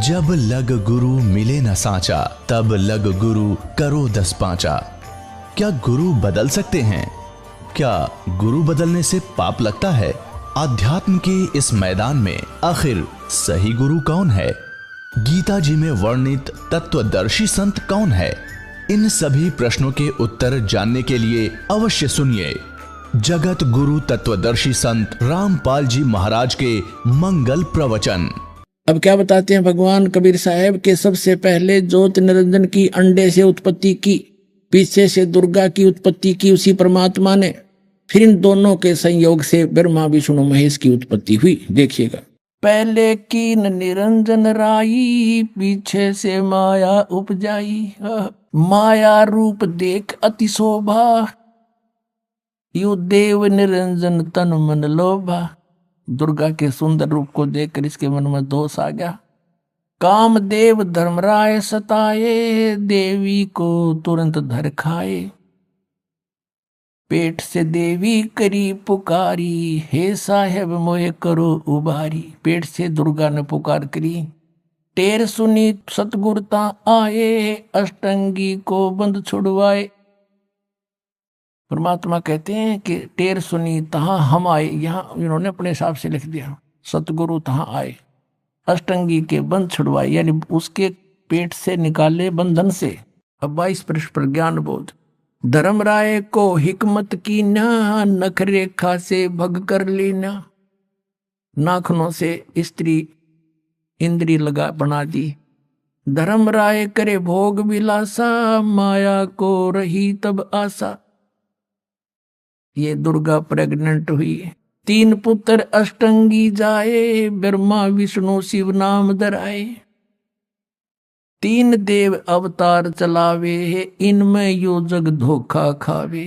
जब लग गुरु मिले न साचा, तब लग गुरु करो 10 पांचा। क्या गुरु बदल सकते हैं? क्या गुरु बदलने से पाप लगता है? आध्यात्म के इस मैदान में आखिर सही गुरु कौन है? गीता जी में वर्णित तत्वदर्शी संत कौन है? इन सभी प्रश्नों के उत्तर जानने के लिए अवश्य सुनिए जगत गुरु तत्वदर्शी संत रामपाल जी महाराज के मंगल प्रवचन। अब क्या बताते हैं भगवान कबीर साहब के सबसे पहले ज्योत निरंजन की अंडे से उत्पत्ति की, पीछे से दुर्गा की उत्पत्ति की उसी परमात्मा ने। फिर इन दोनों के संयोग से ब्रह्मा विष्णु महेश की उत्पत्ति हुई। देखिएगा, पहले कीन निरंजन राई, पीछे से माया उपजाई। माया रूप देख अति शोभा, यू देव निरंजन तन मन लोभा। दुर्गा के सुंदर रूप को देखकर इसके मन में दोष आ गया। कामदेव धर्मराय सताए, देवी को तुरंत धर खाए। पेट से देवी करी पुकारी, हे साहेब मोहे करो उबारी। पेट से दुर्गा ने पुकार करी। टेर सुनी सतगुरता आए, अष्टंगी को बंद छुड़वाए। परमात्मा कहते हैं कि टेर सुनी तहां हम आए, यहाँ इन्होंने अपने हिसाब से लिख दिया, सतगुरु तहां आए, अष्टंगी के बंध छुड़वाए, यानी उसके पेट से निकाले बंधन से। अब 22 पृष्ठ पर ज्ञान बोध। धर्मराय को हिकमत की ना, नख रेखा से भग कर लेना। नाखनों से स्त्री इंद्री लगा बना दी। धर्मराय करे भोग विलासा, माया को रही तब आशा। ये दुर्गा प्रेग्नेंट हुई। 3 पुत्र अष्टंगी जाए, ब्रह्मा विष्णु शिव नाम धराए। 3 देव अवतार चलावे, इनमें यो जग धोखा खावे।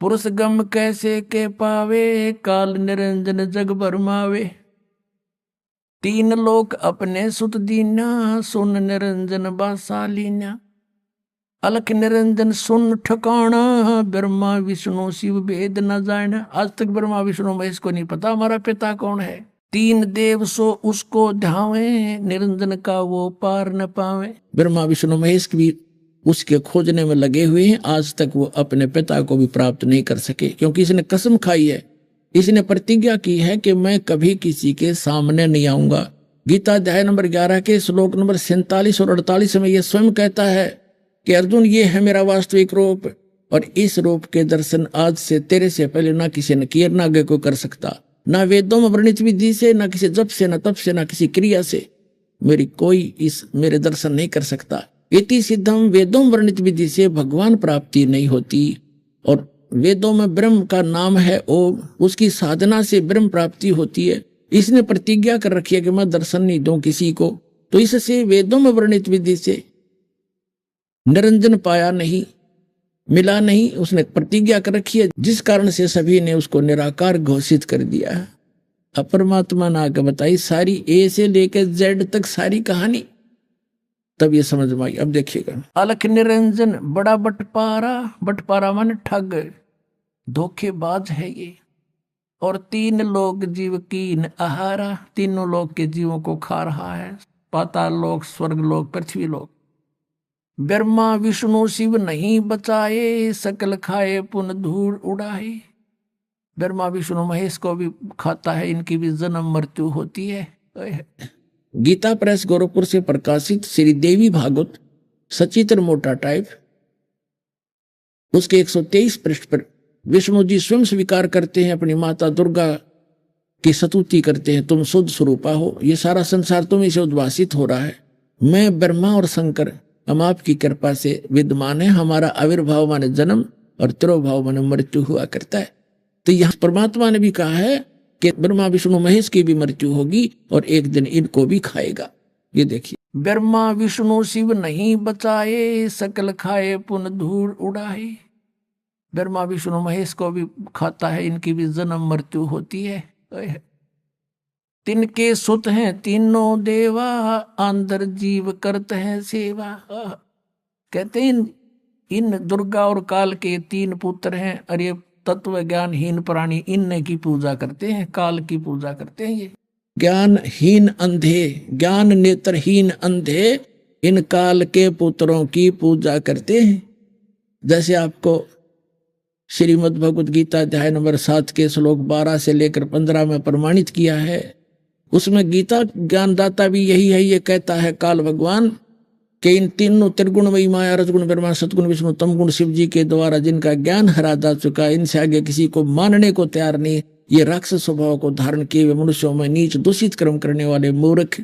पुरुष गम कैसे के पावे, काल निरंजन जग भरमावे। 3 लोक अपने सुत दीना, सुन निरंजन बासालीना। अलख निरंजन सुन ठिकाना, ब्रह्मा विष्णु शिव भेद न जाना। आज तक ब्रह्मा विष्णु महेश को नहीं पता हमारा पिता कौन है। 3 देव सो उसको ध्यावे, निरंजन का वो पार न पावे। ब्रह्मा विष्णु महेश भी उसके खोजने में लगे हुए हैं। आज तक वो अपने पिता को भी प्राप्त नहीं कर सके, क्योंकि इसने कसम खाई है, इसने प्रतिज्ञा की है कि मैं कभी किसी के सामने नहीं आऊंगा। गीता अध्याय नंबर 11 के श्लोक नंबर 47 और 48 में यह स्वयं कहता है कि अर्जुन, ये है मेरा वास्तविक रूप, और इस रूप के दर्शन आज से तेरे से पहले ना किसी ने किए, ना आगे कोई कर सकता। ना वेदों में वर्णित विधि से, ना किसी जप से, ना तप से, ना किसी क्रिया से मेरी कोई इस मेरे दर्शन नहीं कर सकता। इति सिद्धम, वेदों में वर्णित विधि से भगवान प्राप्ति नहीं होती। और वेदों में ब्रह्म का नाम है ओम, उसकी साधना से ब्रह्म प्राप्ति होती है। इसने प्रतिज्ञा कर रखी है कि मैं दर्शन नहीं दूं किसी को। तो इससे वेदों में वर्णित विधि से निरंजन पाया नहीं, मिला नहीं, उसने प्रतिज्ञा कर रखी है, जिस कारण से सभी ने उसको निराकार घोषित कर दिया। अब परमात्मा ने आगे बताई सारी ए से लेकर जेड तक सारी कहानी, तब ये समझ में आई। अब देखिएगा, अलख निरंजन बड़ा बटपारा, बटपारा माने ठग, धोखेबाज है ये। और 3 लोग जीव कीन आहारा, तीनों लोग के जीवों को खा रहा है। पाताल लोक, स्वर्ग लोक, पृथ्वी लोक। ब्रह्मा विष्णु शिव नहीं बचाए, सकल खाए पुन धूल उड़ाए। ब्रह्मा विष्णु महेश को भी खाता है, इनकी भी जन्म मृत्यु होती है। गीता प्रेस गोरखपुर से प्रकाशित श्री देवी भागवत सचित्र मोटा टाइप, उसके 123 पृष्ठ पर विष्णु जी स्वयं स्वीकार करते हैं, अपनी माता दुर्गा की स्तुति करते हैं, तुम शुद्ध स्वरूपा हो, ये सारा संसार तुम्हीं से उद्भासित हो रहा है। मैं ब्रह्मा और शंकर हम आपकी कृपा से विद्यमान है, हमारा आविर्भाव माने जन्म और तिरोभाव माने मृत्यु हुआ करता है। तो यहाँ परमात्मा ने भी कहा है कि ब्रह्मा विष्णु महेश की भी मृत्यु होगी और एक दिन इनको भी खाएगा। ये देखिए, ब्रह्मा विष्णु शिव नहीं बचाए, सकल खाए पुन धूल उड़ाए। ब्रह्मा विष्णु महेश को भी खाता है, इनकी भी जन्म मृत्यु होती है। तिनके सुत हैं तीनों देवा, अंदर जीव करते हैं सेवा। कहते हैं इन दुर्गा और काल के 3 पुत्र हैं, और ये तत्व ज्ञानहीन प्राणी इनने की पूजा करते हैं, काल की पूजा करते हैं। ये ज्ञानहीन अंधे, ज्ञान नेत्रहीन अंधे इन काल के पुत्रों की पूजा करते हैं। जैसे आपको श्रीमद् भगवद गीता अध्याय नंबर 7 के श्लोक 12 से लेकर 15 में प्रमाणित किया है। उसमें गीता ज्ञानदाता भी यही है, ये कहता है काल भगवान कि इन तीनों त्रिगुणमयी माया, रजगुण ब्रह्मा, सतगुण विष्णु, तमगुण शिव जी के द्वारा जिनका ज्ञान हरा जा चुका, इनसे आगे किसी को मानने को तैयार नहीं। ये राक्षस स्वभाव को धारण किए हुए मनुष्यों में नीच दूषित कर्म करने वाले मूर्ख,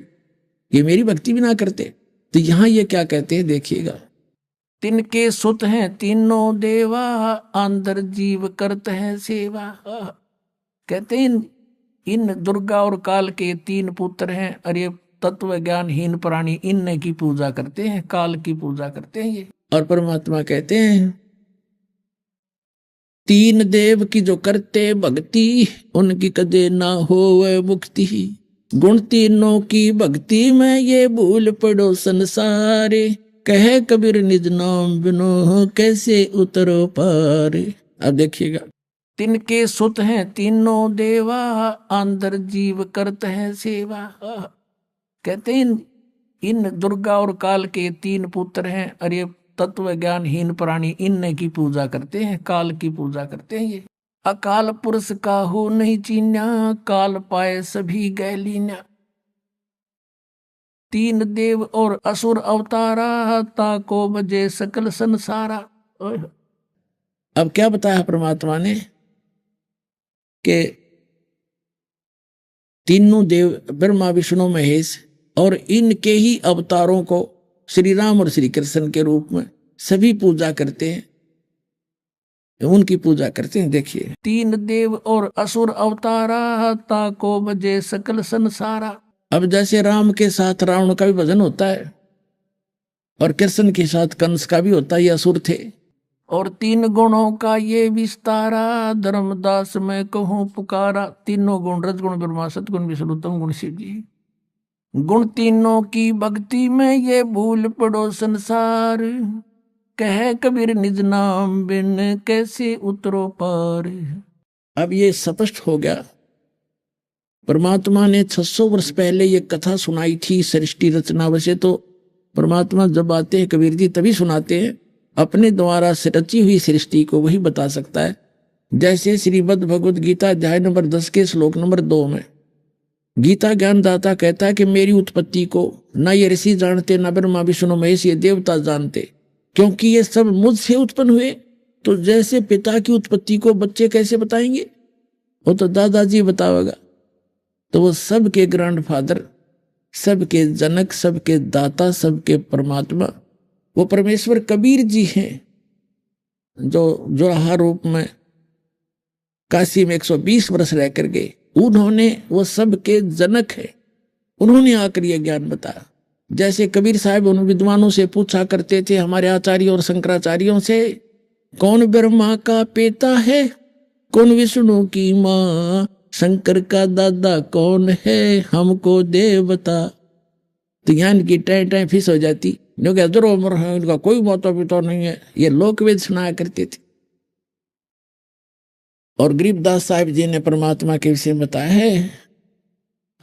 ये मेरी भक्ति भी ना करते। तो यहाँ ये क्या कहते हैं देखिएगा, तिनके सुत हैं तीनों देवा, अंदर जीव करते हैं सेवा। कहते हैं इन दुर्गा और काल के तीन पुत्र हैं, अरे तत्व ज्ञानहीन प्राणी इन की पूजा करते हैं, काल की पूजा करते हैं ये। और परमात्मा कहते हैं तीन देव की जो करते भक्ति, उनकी कदे ना होवे मुक्ति। गुण तीनों की भक्ति में ये भूल पड़ो संसारे, कहे कबीर निज नाम बिनो कैसे उतरो पार। अब देखिएगा, तिनके सुत हैं तीनों देवा, अंदर जीव करते हैं सेवा। कहते हैं इन दुर्गा और काल के तीन पुत्र हैं, अरे तत्व ज्ञानहीन प्राणी इन की पूजा करते हैं, काल की पूजा करते हैं ये। अकाल पुरुष काहू नहीं चीन्या, काल पाए सभी गैलीन्या। तीन देव और असुर अवतारा, ताको बजे सकल संसारा। अब क्या बताया परमात्मा ने कि तीनों देव ब्रह्मा विष्णु महेश और इनके ही अवतारों को श्री राम और श्री कृष्ण के रूप में सभी पूजा करते हैं, उनकी पूजा करते हैं। देखिए, तीन देव और असुर अवतारा, ताको बजे सकल संसारा। अब जैसे राम के साथ रावण का भी भजन होता है और कृष्ण के साथ कंस का भी होता है, ये असुर थे। और तीन गुणों का ये विस्तारा, धर्मदास मैं कहूँ पुकारा। तीनों गुण, रजगुण ब्रह्मा, सतगुण विष्णु, तमगुण शिव जी। गुण तीनों की भक्ति में ये भूल पड़ो संसार, कहे कबीर निज नाम बिन कैसे उतरो पार। अब ये स्पष्ट हो गया, परमात्मा ने 600 वर्ष पहले ये कथा सुनाई थी सृष्टि रचना। वैसे तो परमात्मा जब आते हैं कबीर जी तभी सुनाते हैं, अपने द्वारा रची हुई सृष्टि को वही बता सकता है। जैसे श्रीमद् भगवद गीता अध्याय नंबर 10 के श्लोक नंबर 2 में गीता ज्ञानदाता कहता है कि मेरी उत्पत्ति को न ये ऋषि जानते, न ब्रह्मा विष्णु महेश ये देवता जानते, क्योंकि ये सब मुझसे उत्पन्न हुए। तो जैसे पिता की उत्पत्ति को बच्चे कैसे बताएंगे, वो तो दादाजी बतावेगा। तो वो सबके ग्रैंडफादर, सबके जनक, सबके दाता, सबके परमात्मा वो परमेश्वर कबीर जी हैं, जो जोराहा रूप में काशी में 120 वर्ष रह कर गए। उन्होंने, वो सबके जनक है, उन्होंने आकर ये ज्ञान बताया। जैसे कबीर साहब उन विद्वानों से पूछा करते थे, हमारे आचार्यों और शंकराचार्यों से, कौन ब्रह्मा का पिता है, कौन विष्णु की माँ, शंकर का दादा कौन है, हमको दे बता। तो ज्ञान की टाइम फिस हो जाती, जो कि अजर उम्र है, उनका कोई माता पिता नहीं है, ये लोकवेद सुनाया करते थे। और गरीबदास साहिब जी ने परमात्मा के विषय में बताया है,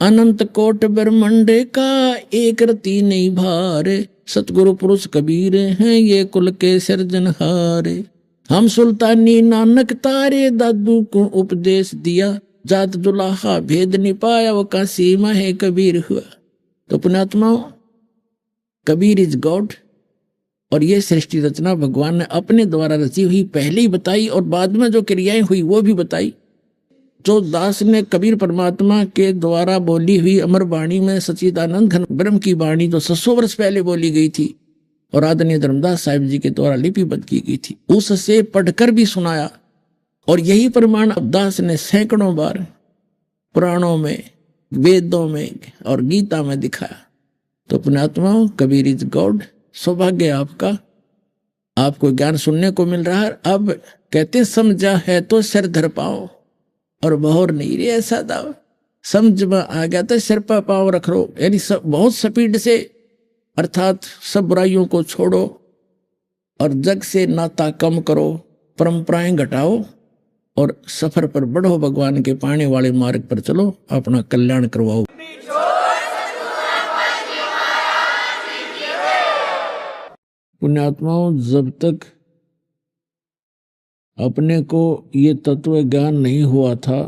अनंत कोट ब्रह्मंड का एक रति नहीं भार, सतगुरु पुरुष कबीर हैं ये कुल के सृजनहार। हम सुल्तानी नानक तारे, दादू को उपदेश दिया, जात दुलाहा भेद नहीं पाया, वो काशी में कबीर हुआ। तो पुण्यात्मा, कबीर इज गॉड। और ये सृष्टि रचना भगवान ने अपने द्वारा रची हुई पहले ही बताई, और बाद में जो क्रियाएं हुई वो भी बताई। जो दास ने कबीर परमात्मा के द्वारा बोली हुई अमर वाणी में सच्चिदानंद घन ब्रह्म की वाणी जो 600 वर्ष पहले बोली गई थी और आदरणीय धर्मदास साहिब जी के द्वारा लिपिबद्ध की गई थी, उससे पढ़कर भी सुनाया। और यही प्रमाण दास ने सैकड़ों बार पुराणों में, वेदों में और गीता में दिखाया। तो पुण्यात्माओं, कबीर इज गॉड। सौभाग्य आपका, आपको ज्ञान सुनने को मिल रहा है। अब कहते समझा है तो सिर धर पाओ, और बहोर नहीं रे ऐसा दाव। समझ में आ गया तो सिर पर पाँव रख लो, यानी बहुत स्पीड से, अर्थात सब बुराइयों को छोड़ो और जग से नाता कम करो, परंपराएं घटाओ और सफर पर बढ़ो, भगवान के पाने वाले मार्ग पर चलो, अपना कल्याण करवाओ। पुण्यात्माओं, जब तक अपने को ये तत्व ज्ञान नहीं हुआ था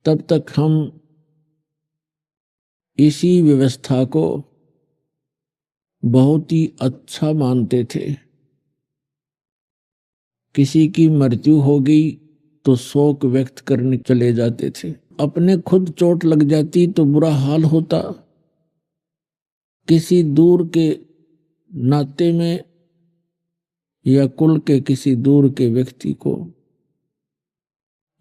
तब तक हम इसी व्यवस्था को बहुत ही अच्छा मानते थे। किसी की मृत्यु हो गई तो शोक व्यक्त करने चले जाते थे। अपने खुद चोट लग जाती तो बुरा हाल होता, किसी दूर के नाते में या कुल के किसी दूर के व्यक्ति को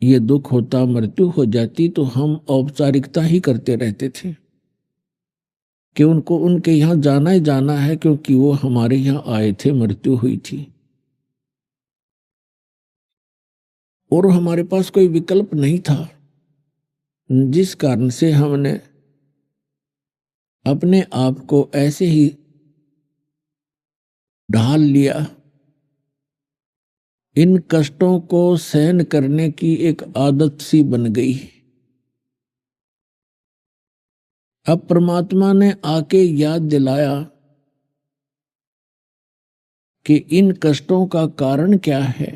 ये दुख होता, मृत्यु हो जाती तो हम औपचारिकता ही करते रहते थे कि उनको उनके यहाँ जाना ही जाना है, क्योंकि वो हमारे यहाँ आए थे, मृत्यु हुई थी। और हमारे पास कोई विकल्प नहीं था, जिस कारण से हमने अपने आप को ऐसे ही ढाल लिया। इन कष्टों को सहन करने की एक आदत सी बन गई। अब परमात्मा ने आके याद दिलाया कि इन कष्टों का कारण क्या है,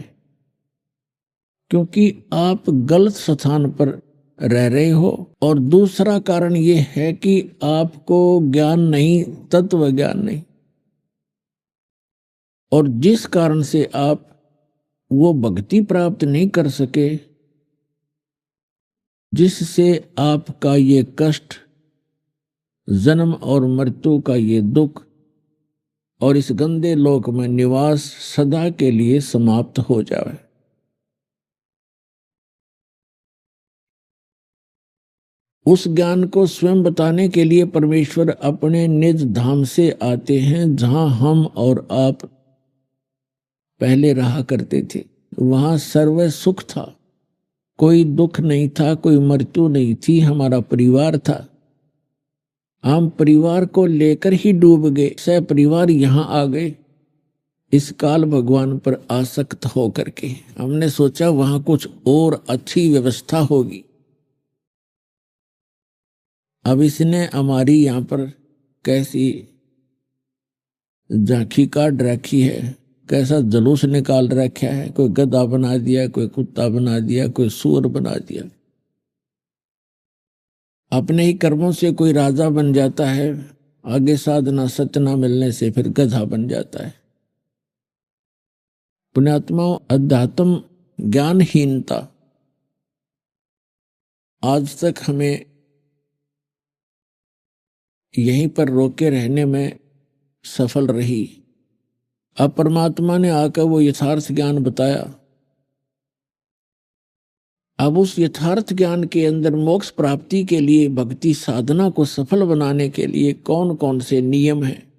क्योंकि आप गलत स्थान पर रह रहे हो। और दूसरा कारण ये है कि आपको ज्ञान नहीं, तत्व ज्ञान नहीं, और जिस कारण से आप वो भक्ति प्राप्त नहीं कर सके, जिससे आपका ये कष्ट, जन्म और मृत्यु का ये दुख और इस गंदे लोक में निवास सदा के लिए समाप्त हो जाए। उस ज्ञान को स्वयं बताने के लिए परमेश्वर अपने निज धाम से आते हैं, जहां हम और आप पहले रहा करते थे। वहां सर्व सुख था, कोई दुख नहीं था, कोई मृत्यु नहीं थी, हमारा परिवार था। हम परिवार को लेकर ही डूब गए, सह परिवार यहां आ गए इस काल भगवान पर आसक्त होकर के। हमने सोचा वहां कुछ और अच्छी व्यवस्था होगी। अब इसने हमारी यहां पर कैसी झांकी काट रखी है, कैसा जुलूस निकाल रखा है। कोई गधा बना दिया, कोई कुत्ता बना दिया, कोई सूअर बना दिया। अपने ही कर्मों से कोई राजा बन जाता है, आगे साधना सत्य न मिलने से फिर गधा बन जाता है। पुण्यात्माओं, अध्यात्म ज्ञानहीनता आज तक हमें यहीं पर रोके रहने में सफल रही। अब परमात्मा ने आकर वो यथार्थ ज्ञान बताया। अब उस यथार्थ ज्ञान के अंदर मोक्ष प्राप्ति के लिए, भक्ति साधना को सफल बनाने के लिए कौन कौन से नियम हैं,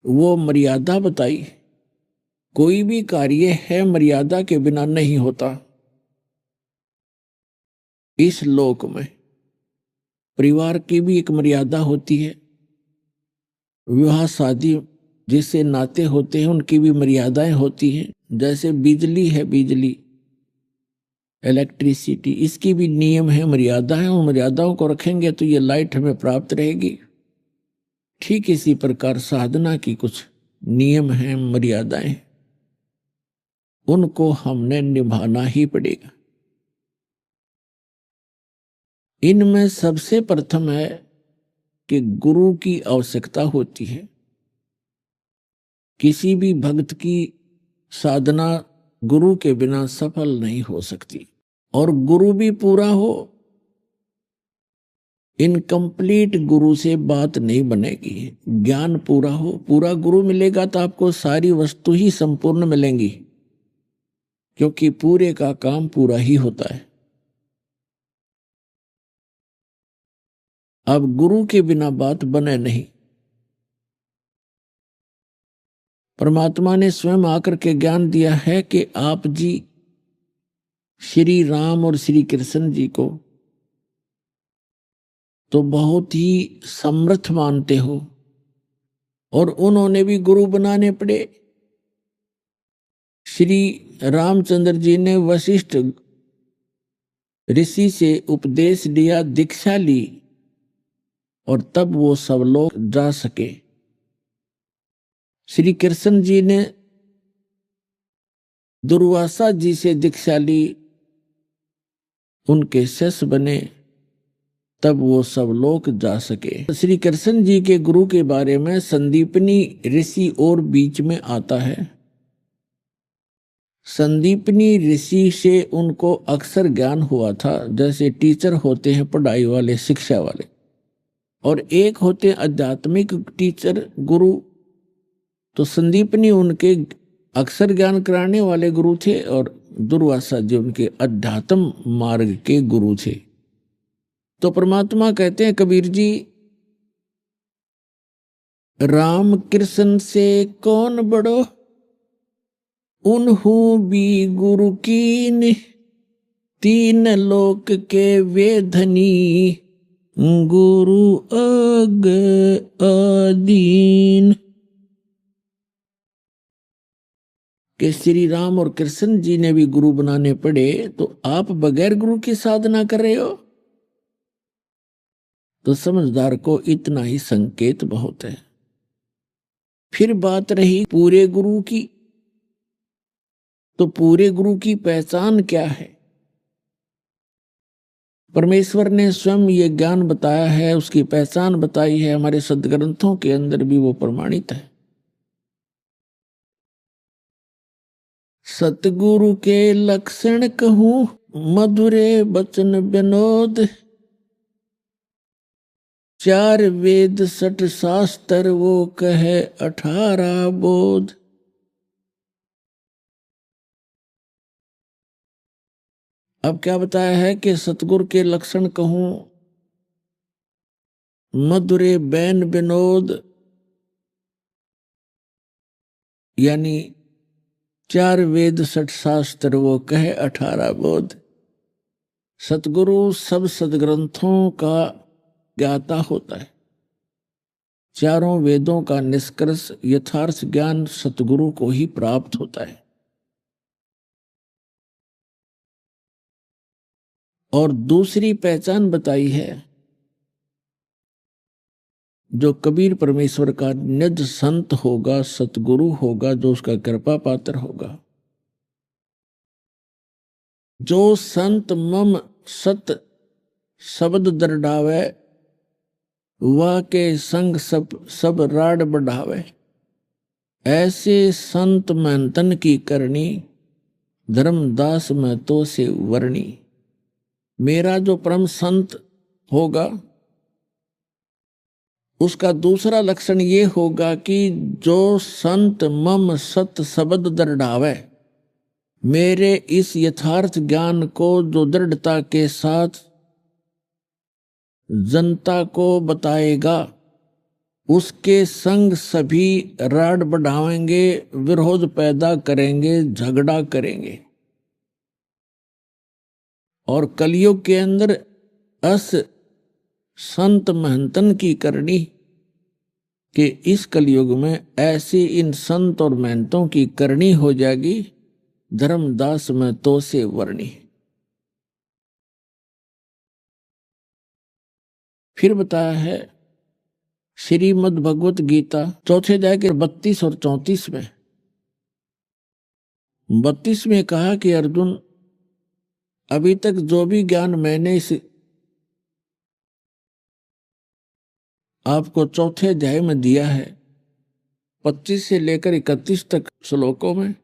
वो मर्यादा बताई। कोई भी कार्य है मर्यादा के बिना नहीं होता। इस लोक में परिवार की भी एक मर्यादा होती है, विवाह शादी जिससे नाते होते हैं उनकी भी मर्यादाएं होती हैं। जैसे बिजली है, बिजली इलेक्ट्रिसिटी, इसकी भी नियम है, मर्यादा है। उन मर्यादाओं को रखेंगे तो ये लाइट हमें प्राप्त रहेगी। ठीक इसी प्रकार साधना की कुछ नियम हैं, मर्यादाएं, उनको हमने निभाना ही पड़ेगा। इनमें सबसे प्रथम है कि गुरु की आवश्यकता होती है। किसी भी भक्त की साधना गुरु के बिना सफल नहीं हो सकती। और गुरु भी पूरा हो, इनकम्प्लीट गुरु से बात नहीं बनेगी। ज्ञान पूरा हो, पूरा गुरु मिलेगा तो आपको सारी वस्तु ही संपूर्ण मिलेंगी, क्योंकि पूरे का काम पूरा ही होता है। अब गुरु के बिना बात बने नहीं। परमात्मा ने स्वयं आकर के ज्ञान दिया है कि आप जी श्री राम और श्री कृष्ण जी को तो बहुत ही समर्थ मानते हो, और उन्होंने भी गुरु बनाने पड़े। श्री रामचंद्र जी ने वशिष्ठ ऋषि से उपदेश लिया, दीक्षा ली, और तब वो सब लोग जा सके। श्री कृष्ण जी ने दुर्वासा जी से दीक्षा ली, उनके शिष्य बने, तब वो सब लोग जा सके। श्री कृष्ण जी के गुरु के बारे में संदीपनी ऋषि और बीच में आता है। संदीपनी ऋषि से उनको अक्सर ज्ञान हुआ था, जैसे टीचर होते हैं पढ़ाई वाले, शिक्षा वाले, और एक होते हैं आध्यात्मिक टीचर, गुरु। तो संदीपनी उनके अक्सर ज्ञान कराने वाले गुरु थे और दुर्वासा जी उनके अध्यात्म मार्ग के गुरु थे। तो परमात्मा कहते हैं कबीर जी, राम कृष्ण से कौन बड़ो, उन्हू भी गुरु कीन, तीन लोक के वे धनी, गुरु अग अदीन। कि श्री राम और कृष्ण जी ने भी गुरु बनाने पड़े, तो आप बगैर गुरु की साधना कर रहे हो। तो समझदार को इतना ही संकेत बहुत है। फिर बात रही पूरे गुरु की, तो पूरे गुरु की पहचान क्या है? परमेश्वर ने स्वयं ये ज्ञान बताया है, उसकी पहचान बताई है, हमारे सदग्रंथों के अंदर भी वो प्रमाणित है। सतगुरु के लक्षण कहूं, मधुरे बचन विनोद, चार वेद सठ शास्त्र वो कहे 18 बोध। अब क्या बताया है कि सतगुरु के लक्षण कहूं, मधुरे बैन विनोद, यानी 4 वेद 60 शास्त्र वो कहे 18 बोध। सतगुरु सब सदग्रंथों का ज्ञाता होता है। चारों वेदों का निष्कर्ष यथार्थ ज्ञान सतगुरु को ही प्राप्त होता है। और दूसरी पहचान बताई है, जो कबीर परमेश्वर का निज संत होगा, सतगुरु होगा, जो उसका कृपा पात्र होगा, जो संत मम सत शब्द दरडावे, वह के संग सब राड बढ़ावे। ऐसे संत महंतन की करनी, धर्मदास में तो से वर्णी। मेरा जो परम संत होगा, उसका दूसरा लक्षण ये होगा कि जो संत मम सत शब्द दृढ़ावे, मेरे इस यथार्थ ज्ञान को जो दृढ़ता के साथ जनता को बताएगा, उसके संग सभी राड बढ़ाएंगे, विरोध पैदा करेंगे, झगड़ा करेंगे। और कलयुग के अंदर अस संत महंतन की करनी, कि इस कलयुग में ऐसी इन संत और महंतों की करनी हो जाएगी, धर्मदास में तो से वर्णी। फिर बताया है श्रीमद् भगवत गीता चौथे अध्याय के 32 और 34 में। 32 में कहा कि अर्जुन, अभी तक जो भी ज्ञान मैंने इस आपको चौथे अध्याय में दिया है, 25 से लेकर 31 तक श्लोकों में,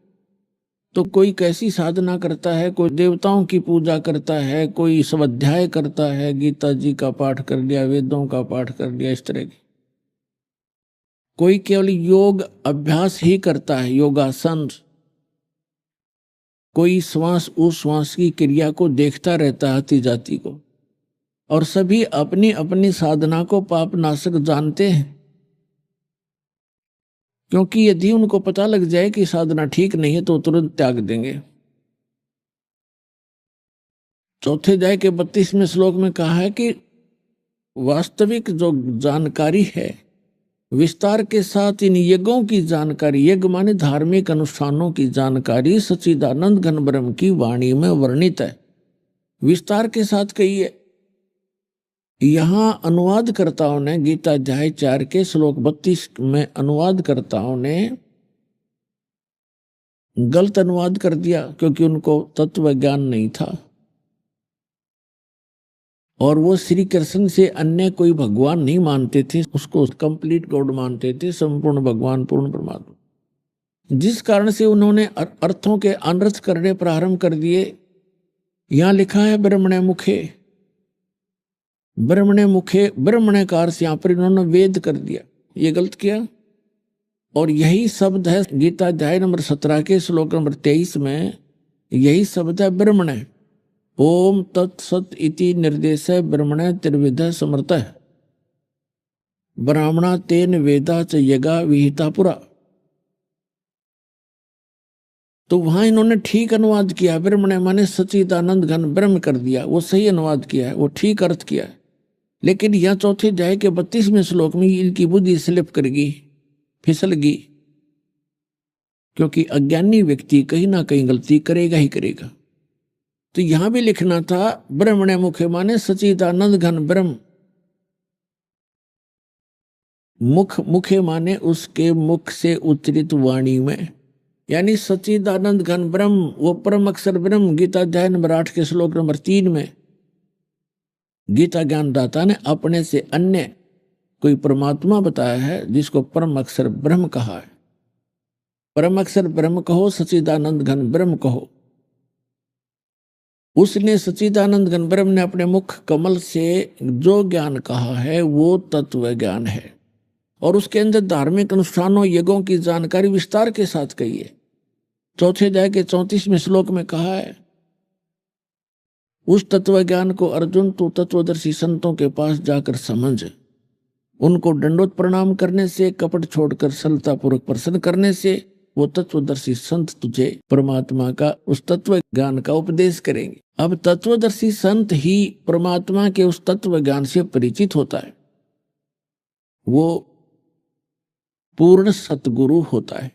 तो कोई कैसी साधना करता है, कोई देवताओं की पूजा करता है, कोई स्वाध्याय करता है, गीता जी का पाठ कर लिया, वेदों का पाठ कर लिया, इस तरह की। कोई केवल योग अभ्यास ही करता है, योगासन। कोई श्वास उश्वास की क्रिया को देखता रहता है, आती जाती को। और सभी अपनी अपनी साधना को पाप नाशक जानते हैं, क्योंकि यदि उनको पता लग जाए कि साधना ठीक नहीं है तो तुरंत त्याग देंगे। चौथे अध्याय के 32वें श्लोक में कहा है कि वास्तविक जो जानकारी है, विस्तार के साथ इन यज्ञों की जानकारी, यज्ञ माने धार्मिक अनुष्ठानों की जानकारी सच्चिदानंद घन ब्रह्म की वाणी में वर्णित है, विस्तार के साथ कही है। यहां अनुवादकर्ताओं ने गीता अध्याय 4 के श्लोक 32 में अनुवादकर्ताओं ने गलत अनुवाद कर दिया, क्योंकि उनको तत्व ज्ञान नहीं था और वो श्री कृष्ण से अन्य कोई भगवान नहीं मानते थे, उसको कंप्लीट गॉड मानते थे, संपूर्ण भगवान, पूर्ण परमात्मा। जिस कारण से उन्होंने अर्थों के अनर्थ करने प्रारंभ कर दिए। यहां लिखा है ब्रह्मणे मुखे, ब्रह्मणे मुखे, ब्रह्मणे कार से यहां पर इन्होंने वेद कर दिया, ये गलत किया। और यही शब्द है गीता अध्याय नंबर 17 के श्लोक नंबर 23 में, यही शब्द है ब्रह्मणे। ओम तत्सत इति निर्देश ब्रह्मणे त्रिविध समर्थ ब्राह्मणा तेन वेदा च यगा विहिता पुरा। तो वहां इन्होंने ठीक अनुवाद किया, ब्रह्मणे माने सच्चिदानंद घन ब्रह्म कर दिया, वो सही अनुवाद किया है, वो ठीक अर्थ किया है। लेकिन यह चौथे अध्याय के 32वें श्लोक में इनकी बुद्धि स्लिप कर गई, फिसल गई, क्योंकि अज्ञानी व्यक्ति कहीं ना कहीं गलती करेगा ही करेगा। तो यहां भी लिखना था ब्रह्मणे मुखे माने सच्चिदानंद घन ब्रह्म, मुख, मुखे माने उसके मुख से उच्चरित वाणी में, यानी सच्चिदानंद घन ब्रह्म, वो परम अक्षर ब्रह्म। गीता अध्याय नंबर 8 के श्लोक नंबर 3 में गीता ज्ञानदाता ने अपने से अन्य कोई परमात्मा बताया है, जिसको परम अक्षर ब्रह्म कहा है। परम अक्षर ब्रह्म कहो, सच्चिदानंद घन ब्रह्म कहो। उसने सच्चिदानंद घन ब्रह्म ने अपने मुख कमल से जो ज्ञान कहा है वो तत्व ज्ञान है, और उसके अंदर धार्मिक अनुष्ठानों यज्ञों की जानकारी विस्तार के साथ कही है। चौथे अध्याय के 34वें श्लोक में कहा है, उस तत्व ज्ञान को अर्जुन तू तत्वदर्शी संतों के पास जाकर समझ, उनको दंडोत प्रणाम करने से, कपट छोड़कर सरलता पूर्वक प्रसन्न करने से वो तत्वदर्शी संत तुझे परमात्मा का, उस तत्व ज्ञान का उपदेश करेंगे। अब तत्वदर्शी संत ही परमात्मा के उस तत्व ज्ञान से परिचित होता है, वो पूर्ण सतगुरु होता है।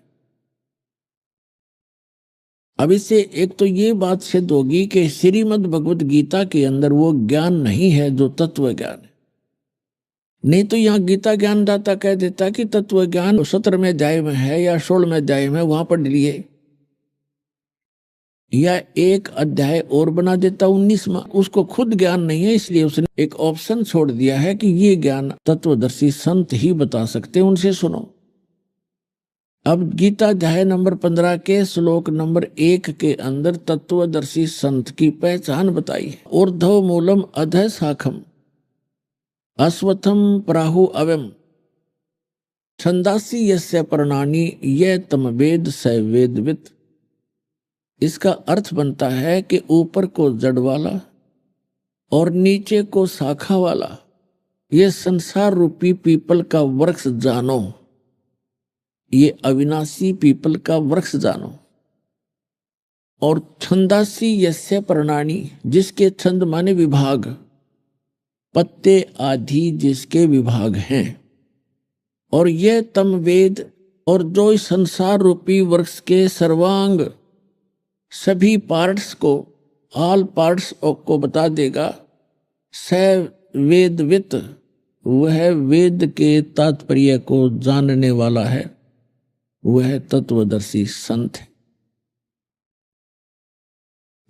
अब इससे एक तो ये बात सिद्ध होगी कि श्रीमद् भगवत गीता के अंदर वो ज्ञान नहीं है जो तत्व ज्ञान है। नहीं तो यहाँ गीता ज्ञानदाता कह देता कि तत्व ज्ञान 17वें अध्याय में है या 16वें अध्याय में, वहां पढ़ लिए, या एक अध्याय और बना देता 19वां। उसको खुद ज्ञान नहीं है, इसलिए उसने एक ऑप्शन छोड़ दिया है कि ये ज्ञान तत्वदर्शी संत ही बता सकते हैं, उनसे सुनो। अब गीता अध्याय नंबर 15 के श्लोक नंबर 1 के अंदर तत्वदर्शी संत की पहचान बताई है। ऊर्ध्व मूलम अधः शाखम अश्वत्थम प्राहु अवम छंदासी यस्य पर्णानि ये तम वेद स वेदवित। इसका अर्थ बनता है कि ऊपर को जड़ वाला और नीचे को शाखा वाला, ये संसार रूपी पीपल का वृक्ष जानो, ये अविनाशी पीपल का वृक्ष जानो। और छंदासी यस्य पर्णानि, जिसके छंद माने विभाग, पत्ते आदि जिसके विभाग हैं, और यह तम वेद, और जो इस संसार रूपी वृक्ष के सर्वांग सभी पार्ट्स को, ऑल पार्ट्स को बता देगा। स वेदवित, वह वेद के तात्पर्य को जानने वाला है, वह तत्वदर्शी संत है।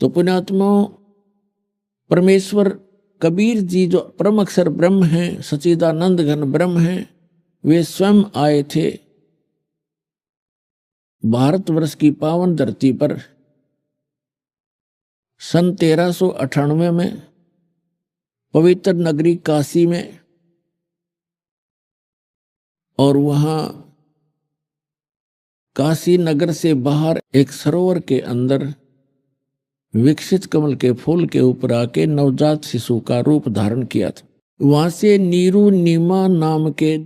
तो पुण्यात्मा, परमेश्वर कबीर जी जो परम अक्षर ब्रह्म हैं, सच्चिदानंद घन ब्रह्म हैं, वे स्वयं आए थे भारतवर्ष की पावन धरती पर सन 1398 में पवित्र नगरी काशी में, और वहां काशी नगर से बाहर एक सरोवर के अंदर विकसित कमल के फूल के ऊपर आके नवजात शिशु का रूप धारण किया था। वहां से नीरू नीमा नाम के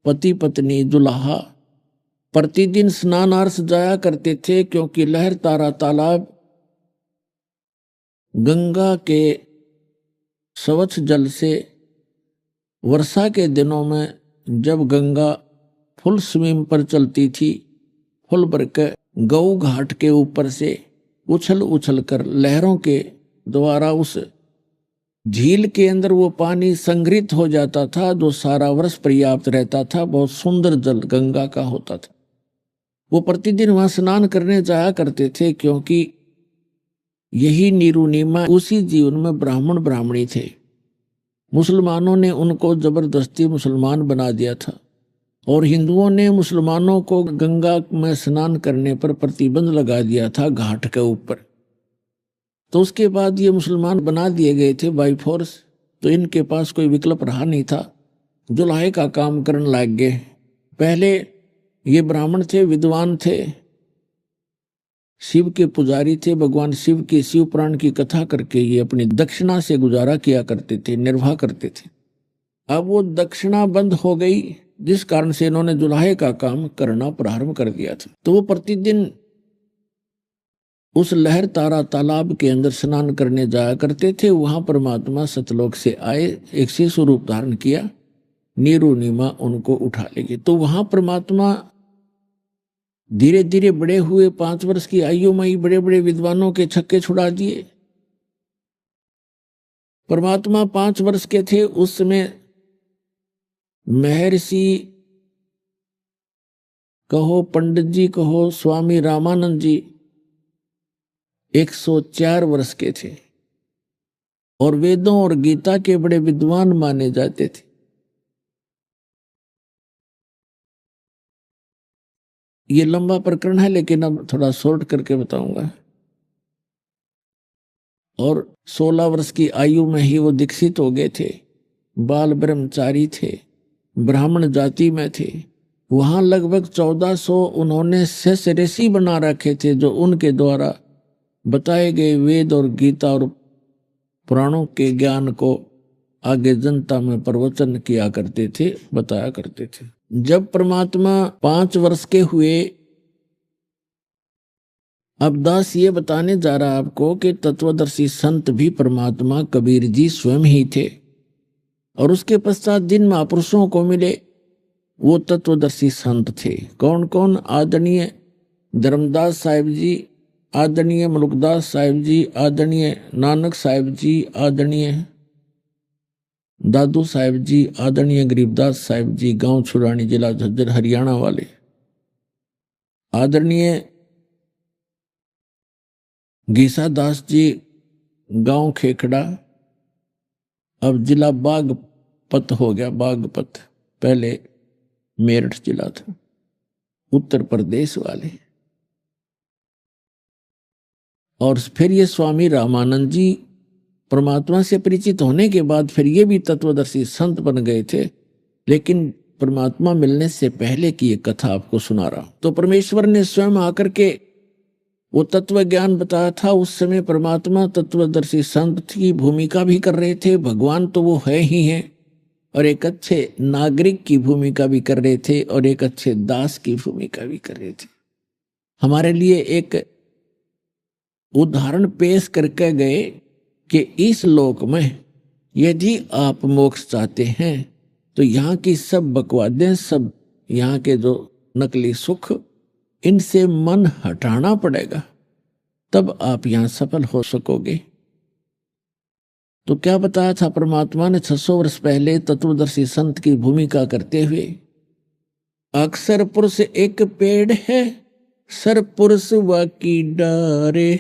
पति पत्नी दुल्हा प्रतिदिन स्नानार्थ जाया करते थे, क्योंकि लहर तारा तालाब गंगा के स्वच्छ जल से वर्षा के दिनों में जब गंगा फुल स्विम पर चलती थी, फुल भर के गऊ घाट के ऊपर से उछल उछल कर लहरों के द्वारा उस झील के अंदर वो पानी संग्रहित हो जाता था, जो सारा वर्ष पर्याप्त रहता था। बहुत सुंदर जल गंगा का होता था। वो प्रतिदिन वहां स्नान करने जाया करते थे, क्योंकि यही नीरुनीमा, उसी जीवन में ब्राह्मण ब्राह्मणी थे। मुसलमानों ने उनको जबरदस्ती मुसलमान बना दिया था, और हिंदुओं ने मुसलमानों को गंगा में स्नान करने पर प्रतिबंध लगा दिया था घाट के ऊपर। तो उसके बाद ये मुसलमान बना दिए गए थे बाई फोर्स। तो इनके पास कोई विकल्प रहा नहीं था, जुलाहे का काम करने लग गए। पहले ये ब्राह्मण थे, विद्वान थे, शिव के पुजारी थे, भगवान शिव के शिव पुराण की कथा करके ये अपनी दक्षिणा से गुजारा किया करते थे, निर्वाह करते थे। अब वो दक्षिणा बंद हो गई, जिस कारण से इन्होंने जुलाहे का काम करना प्रारंभ कर दिया था। तो वो प्रतिदिन उस लहर तारा तालाब के अंदर स्नान करने जाया करते थे। वहां परमात्मा सतलोक से आए, एक शिशु रूप धारण किया, नीरुनीमा उनको उठा ले गई। तो वहां परमात्मा धीरे धीरे बड़े हुए। 5 वर्ष की आयु में ही बड़े बड़े विद्वानों के छक्के छुड़ा दिए। परमात्मा 5 वर्ष के थे उस समय महर्षि कहो, पंडित जी कहो, स्वामी रामानंद जी 104 वर्ष के थे, और वेदों और गीता के बड़े विद्वान माने जाते थे। ये लंबा प्रकरण है, लेकिन अब थोड़ा शॉर्ट करके बताऊंगा। और 16 वर्ष की आयु में ही वो दीक्षित हो गए थे। बाल ब्रह्मचारी थे, ब्राह्मण जाति में थे। वहां लगभग 1400 उन्होंने शेष ऋषि बना रखे थे, जो उनके द्वारा बताए गए वेद और गीता और पुराणों के ज्ञान को आगे जनता में प्रवचन किया करते थे, बताया करते थे। जब परमात्मा 5 वर्ष के हुए, अब दास ये बताने जा रहा आपको कि तत्वदर्शी संत भी परमात्मा कबीर जी स्वयं ही थे। और उसके पश्चात जिन महापुरुषों को मिले वो तत्वदर्शी संत थे। कौन कौन? आदरणीय धर्मदास साहिब जी, आदरणीय मलुकदास साहिब जी, आदरणीय नानक साहिब जी, आदरणीय दादू साहिब जी, आदरणीय गरीबदास साहिब जी, गांव छुरानी, जिला झज्जर, हरियाणा वाले, आदरणीय गीसा दास जी, गांव खेखड़ा, अब जिला बागपत हो गया, बागपत, पहले मेरठ जिला था, उत्तर प्रदेश वाले। और फिर ये स्वामी रामानंद जी परमात्मा से परिचित होने के बाद फिर ये भी तत्वदर्शी संत बन गए थे। लेकिन परमात्मा मिलने से पहले की ये कथा आपको सुना रहा हूं। तो परमेश्वर ने स्वयं आकर के वो तत्व ज्ञान बताया था। उस समय परमात्मा तत्वदर्शी संत की भूमिका भी कर रहे थे। भगवान तो वो है ही हैं, और एक अच्छे नागरिक की भूमिका भी कर रहे थे, और एक अच्छे दास की भूमिका भी कर रहे थे। हमारे लिए एक उदाहरण पेश करके गए कि इस लोक में यदि आप मोक्ष चाहते हैं तो यहाँ की सब बकवादें, सब यहाँ के जो नकली सुख, इनसे मन हटाना पड़ेगा, तब आप यहाँ सफल हो सकोगे। तो क्या बताया था परमात्मा ने 600 वर्ष पहले तत्वदर्शी संत की भूमिका करते हुए? अक्सर पुरुष एक पेड़ है, सर पुरुष वाकी डारे,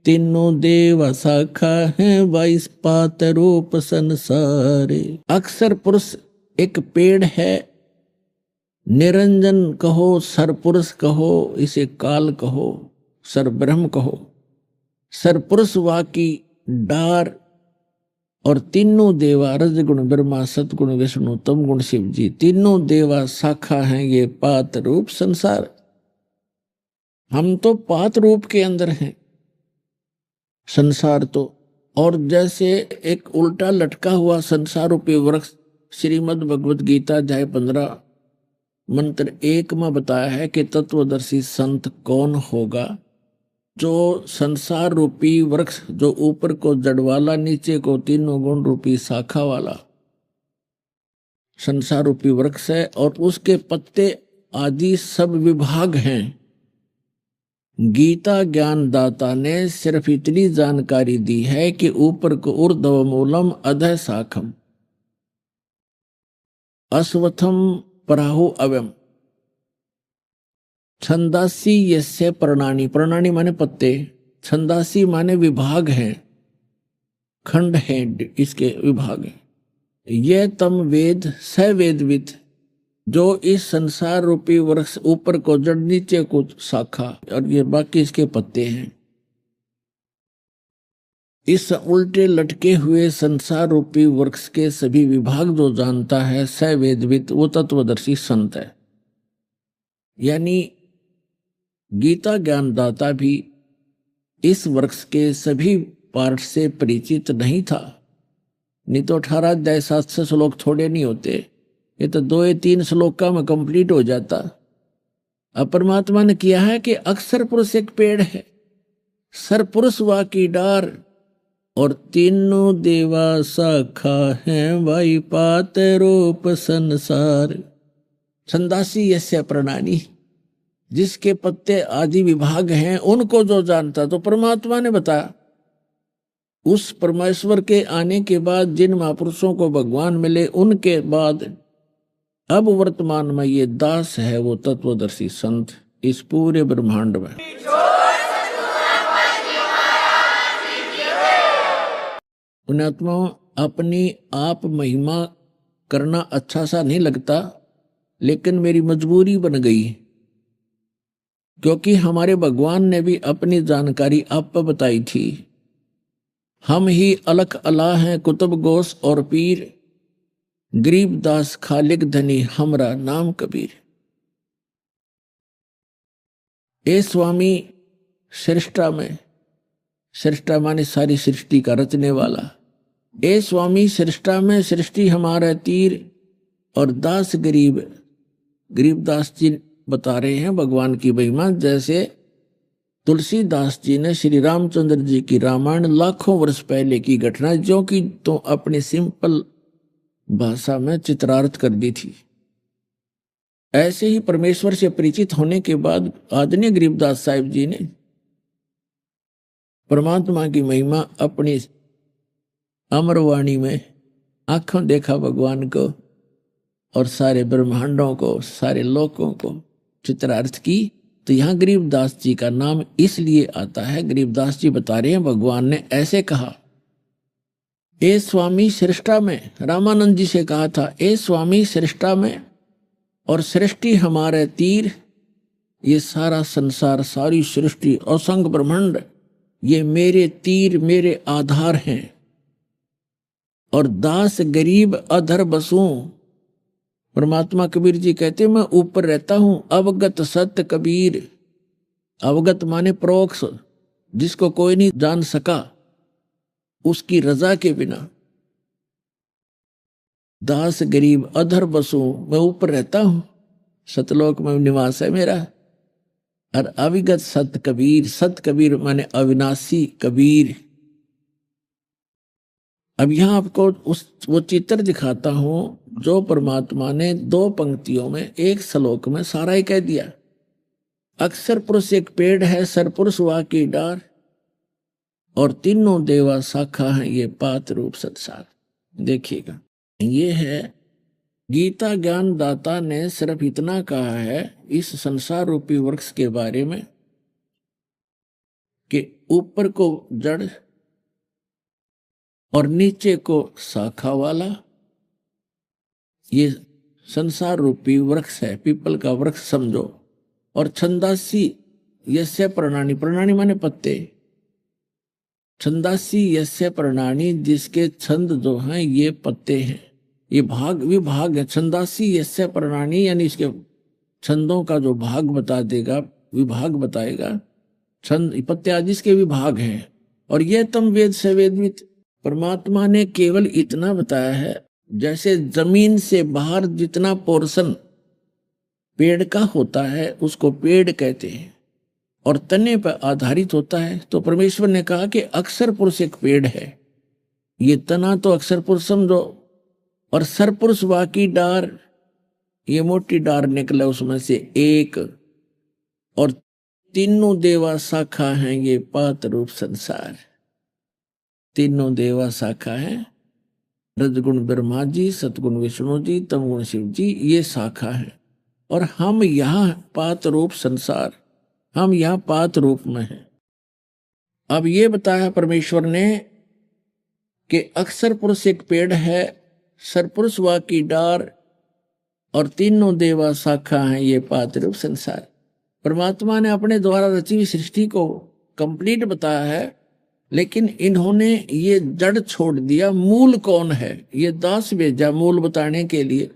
तीनों देवा शाखा है, 22 पात रूप संसारे। अक्सर पुरुष एक पेड़ है, निरंजन कहो, सर पुरुष कहो, इसे काल कहो, सर ब्रह्म कहो, सर पुरुष वाकी डार, और तीनों देवा रजगुण ब्रह्मा, सतगुण विष्णु, तम गुण शिव जी, तीनों देवा शाखा हैं ये पात रूप संसार। हम तो पात रूप के अंदर हैं, संसार तो। और जैसे एक उल्टा लटका हुआ संसार रूपी वृक्ष, श्रीमद् भगवद गीता अध्याय 15 मंत्र 1 में बताया है कि तत्वदर्शी संत कौन होगा? जो संसार रूपी वृक्ष, जो ऊपर को जड़ वाला, नीचे को तीनों गुण रूपी शाखा वाला संसार रूपी वृक्ष है, और उसके पत्ते आदि सब विभाग हैं। गीता ज्ञान दाता ने सिर्फ इतनी जानकारी दी है कि ऊपर को ऊर्ध्व मूलम अधः शाखम अश्वत्थम पराहु अव्यम छंदासी यस्य प्रणानी, प्रणानी माने पत्ते, छंदासी माने विभाग है, खंड है, इसके विभाग है। यह तम वेद स वेदविद, जो इस संसार रूपी वृक्ष ऊपर को जड़ नीचे को शाखा और ये बाकी इसके पत्ते हैं। इस उल्टे लटके हुए संसार रूपी वृक्ष के सभी विभाग जो जानता है स वेदविद, वो तत्वदर्शी संत है। यानी गीता ज्ञानदाता भी इस वृक्ष के सभी पार्ट से परिचित नहीं था, नहीं तो 18 अध्याय 700 श्लोक थोड़े नहीं होते, ये तो 2-3 श्लोक का में कंप्लीट हो जाता। अब परमात्मा ने किया है कि अक्षर पुरुष एक पेड़ है, सरपुरुष वा की डार, और तीनों देवा शाखा है, वाई पात रूप संसार। छंदासी यस्य प्रणानी, जिसके पत्ते आदि विभाग हैं उनको जो जानता, तो परमात्मा ने बताया। उस परमेश्वर के आने के बाद जिन महापुरुषों को भगवान मिले, उनके बाद अब वर्तमान में ये दास है वो तत्वदर्शी संत इस पूरे ब्रह्मांड में। पुण्यात्माओं, अपनी आप महिमा करना अच्छा सा नहीं लगता, लेकिन मेरी मजबूरी बन गई, क्योंकि हमारे भगवान ने भी अपनी जानकारी आप पर बताई थी। हम ही अलख अला हैं कुतुब गोस और पीर, गरीब दास खालिक धनी हमरा नाम कबीर। ए स्वामी सृष्टा में, सृष्टा माने सारी सृष्टि का रचने वाला, ए स्वामी सृष्टा में सृष्टि हमारा तीर, और दास गरीब, गरीब दास जी बता रहे हैं भगवान की महिमा। जैसे तुलसीदास जी ने श्री रामचंद्र जी की रामायण लाखों वर्ष पहले की घटना जो कि तो अपनी सिंपल भाषा में चित्रार्थ कर दी थी, ऐसे ही परमेश्वर से परिचित होने के बाद आदरणीय गरीबदास साहिब जी ने परमात्मा की महिमा अपनी अमरवाणी में आंखों देखा भगवान को और सारे ब्रह्मांडों को, सारे लोकों को चित्रार्थ की। तो यहाँ गरीबदास जी का नाम इसलिए आता है, गरीबदास जी बता रहे हैं भगवान ने ऐसे कहा, ए स्वामी सृष्टा में, रामानंद जी से कहा था, ए स्वामी सृष्टा में, और सृष्टि हमारे तीर, ये सारा संसार सारी सृष्टि असंग ब्रह्मांड ये मेरे तीर मेरे आधार हैं, और दास गरीब अधर बसूं। परमात्मा कबीर जी कहते मैं ऊपर रहता हूं, अवगत सत्य कबीर, अवगत माने प्रोक्ष, जिसको कोई नहीं जान सका उसकी रजा के बिना। दास गरीब अधर बसूं, मैं ऊपर रहता हूं, सतलोक में निवास है मेरा। और अविगत सत कबीर, सत कबीर माने अविनाशी कबीर। अब यहां आपको वो चित्र दिखाता हूं जो परमात्मा ने 2 पंक्तियों में 1 श्लोक में सारा ही कह दिया। अक्षर पुरुष एक पेड़ है, सरपुरुष वा की डार, और तीनों देवा शाखा है, ये पात रूप संसार। देखिएगा, ये है गीता ज्ञान दाता ने सिर्फ इतना कहा है इस संसार रूपी वृक्ष के बारे में कि ऊपर को जड़ और नीचे को शाखा वाला ये संसार रूपी वृक्ष है, पीपल का वृक्ष समझो। और छंदासी यस्य प्रणानी, प्रणानी माने पत्ते, छंदासी यस्य प्रणानी, जिसके छंद जो हैं ये पत्ते हैं, ये भाग विभाग है। छंदासी यस्य प्रणानी यानी इसके छंदों का जो भाग बता देगा, विभाग बताएगा, छंद पत्ते आदि इसके विभाग हैं। और यह तम वेद से वेदवित, परमात्मा ने केवल इतना बताया है, जैसे जमीन से बाहर जितना पोर्शन पेड़ का होता है उसको पेड़ कहते हैं और तने पर आधारित होता है। तो परमेश्वर ने कहा कि अक्षर पुरुष एक पेड़ है, ये तना तो अक्षर पुरुष समझो, और सरपुरुष वाकी डार, ये मोटी डार निकला उसमें से एक, और तीनों देवा शाखा हैं ये पात रूप संसार। तीनों देवा शाखा है, रजगुण ब्रह्मा जी, सतगुण विष्णु जी, तमगुण शिव जी, ये शाखा है। और हम यहाँ पात रूप संसार, हम यहाँ पात रूप में हैं। अब ये बताया परमेश्वर ने कि अक्षर पुरुष एक पेड़ है, सरपुरुष वा की डार, और तीनों देवा शाखा हैं ये पात रूप संसार। परमात्मा ने अपने द्वारा रची हुई सृष्टि को कंप्लीट बताया है, लेकिन इन्होंने ये जड़ छोड़ दिया। मूल कौन है, ये दास भेजा मूल बताने के लिए,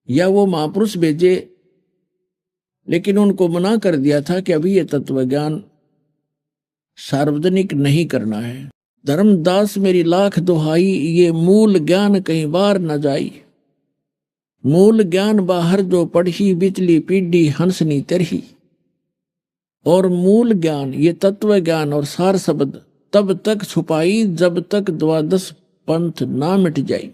या वो महापुरुष भेजे, लेकिन उनको मना कर दिया था कि अभी ये तत्व ज्ञान सार्वजनिक नहीं करना है। धर्मदास मेरी लाख दुहाई, ये मूल ज्ञान कहीं बार न जाई। मूल ज्ञान बाहर जो पढ़ी, बिचली पीढ़ी हंसनी तरही। और मूल ज्ञान ये तत्व ज्ञान और सार शब्द तब तक छुपाई जब तक द्वादश पंथ ना मिट जाई।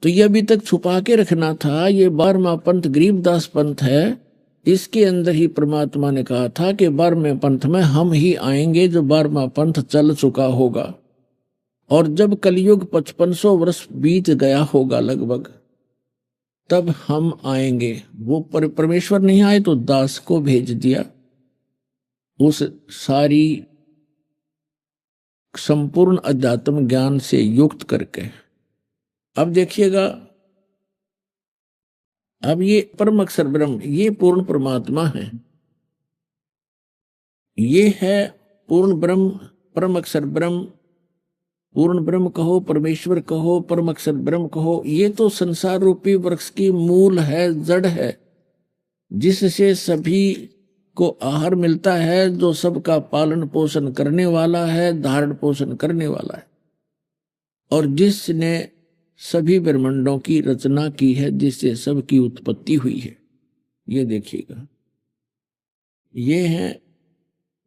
तो ये अभी तक छुपा के रखना था। ये 12वां पंथ गरीबदास पंथ है, इसके अंदर ही परमात्मा ने कहा था कि 12वें पंथ में हम ही आएंगे, जो 12वां पंथ चल चुका होगा। और जब कलयुग 5500 वर्ष बीत गया होगा लगभग, तब हम आएंगे। वो परमेश्वर नहीं आए तो दास को भेज दिया, उस सारी संपूर्ण अध्यात्म ज्ञान से युक्त करके। अब देखिएगा, अब ये परम अक्षर ब्रह्म, ये पूर्ण परमात्मा है, ये है पूर्ण ब्रह्म, परम अक्षर ब्रह्म। पूर्ण ब्रह्म कहो, परमेश्वर कहो, परम अक्षर ब्रह्म कहो, ये तो संसार रूपी वृक्ष की मूल है, जड़ है, जिससे सभी को आहार मिलता है, जो सबका पालन पोषण करने वाला है, धारण पोषण करने वाला है, और जिसने सभी ब्रह्मांडों की रचना की है, जिससे सबकी उत्पत्ति हुई है। ये देखिएगा, ये है,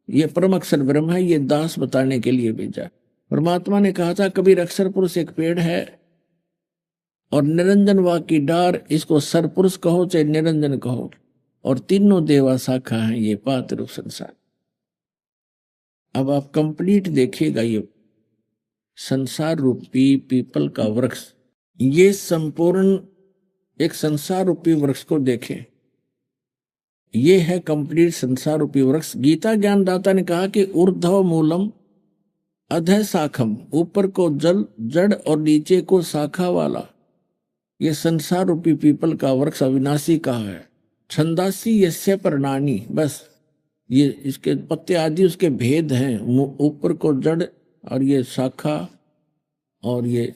ये परम अक्षर ब्रह्म है। ये दास बताने के लिए भेजा। परमात्मा ने कहा था कबीर अक्षर पुरुष एक पेड़ है और निरंजन वा की डार, इसको सरपुरुष कहो चाहे निरंजन कहो, और तीनों देवा शाखा हैं ये पात रूप संसार। अब आप कंप्लीट देखिएगा, ये संसार रूपी पीपल का वृक्ष, ये संपूर्ण एक संसार रूपी वृक्ष को देखें, ये है कंप्लीट संसार रूपी वृक्ष। गीता ज्ञानदाता ने कहा कि ऊर्ध्व मूलम अधः शाखम, ऊपर को जल जड़ और नीचे को शाखा वाला ये संसार रूपी पीपल का वृक्ष अविनाशी कहा है। छंदासी यस्य पर्णानी, बस ये इसके पत्ते आदि उसके भेद हैं। ऊपर को जड़ और ये शाखा और ये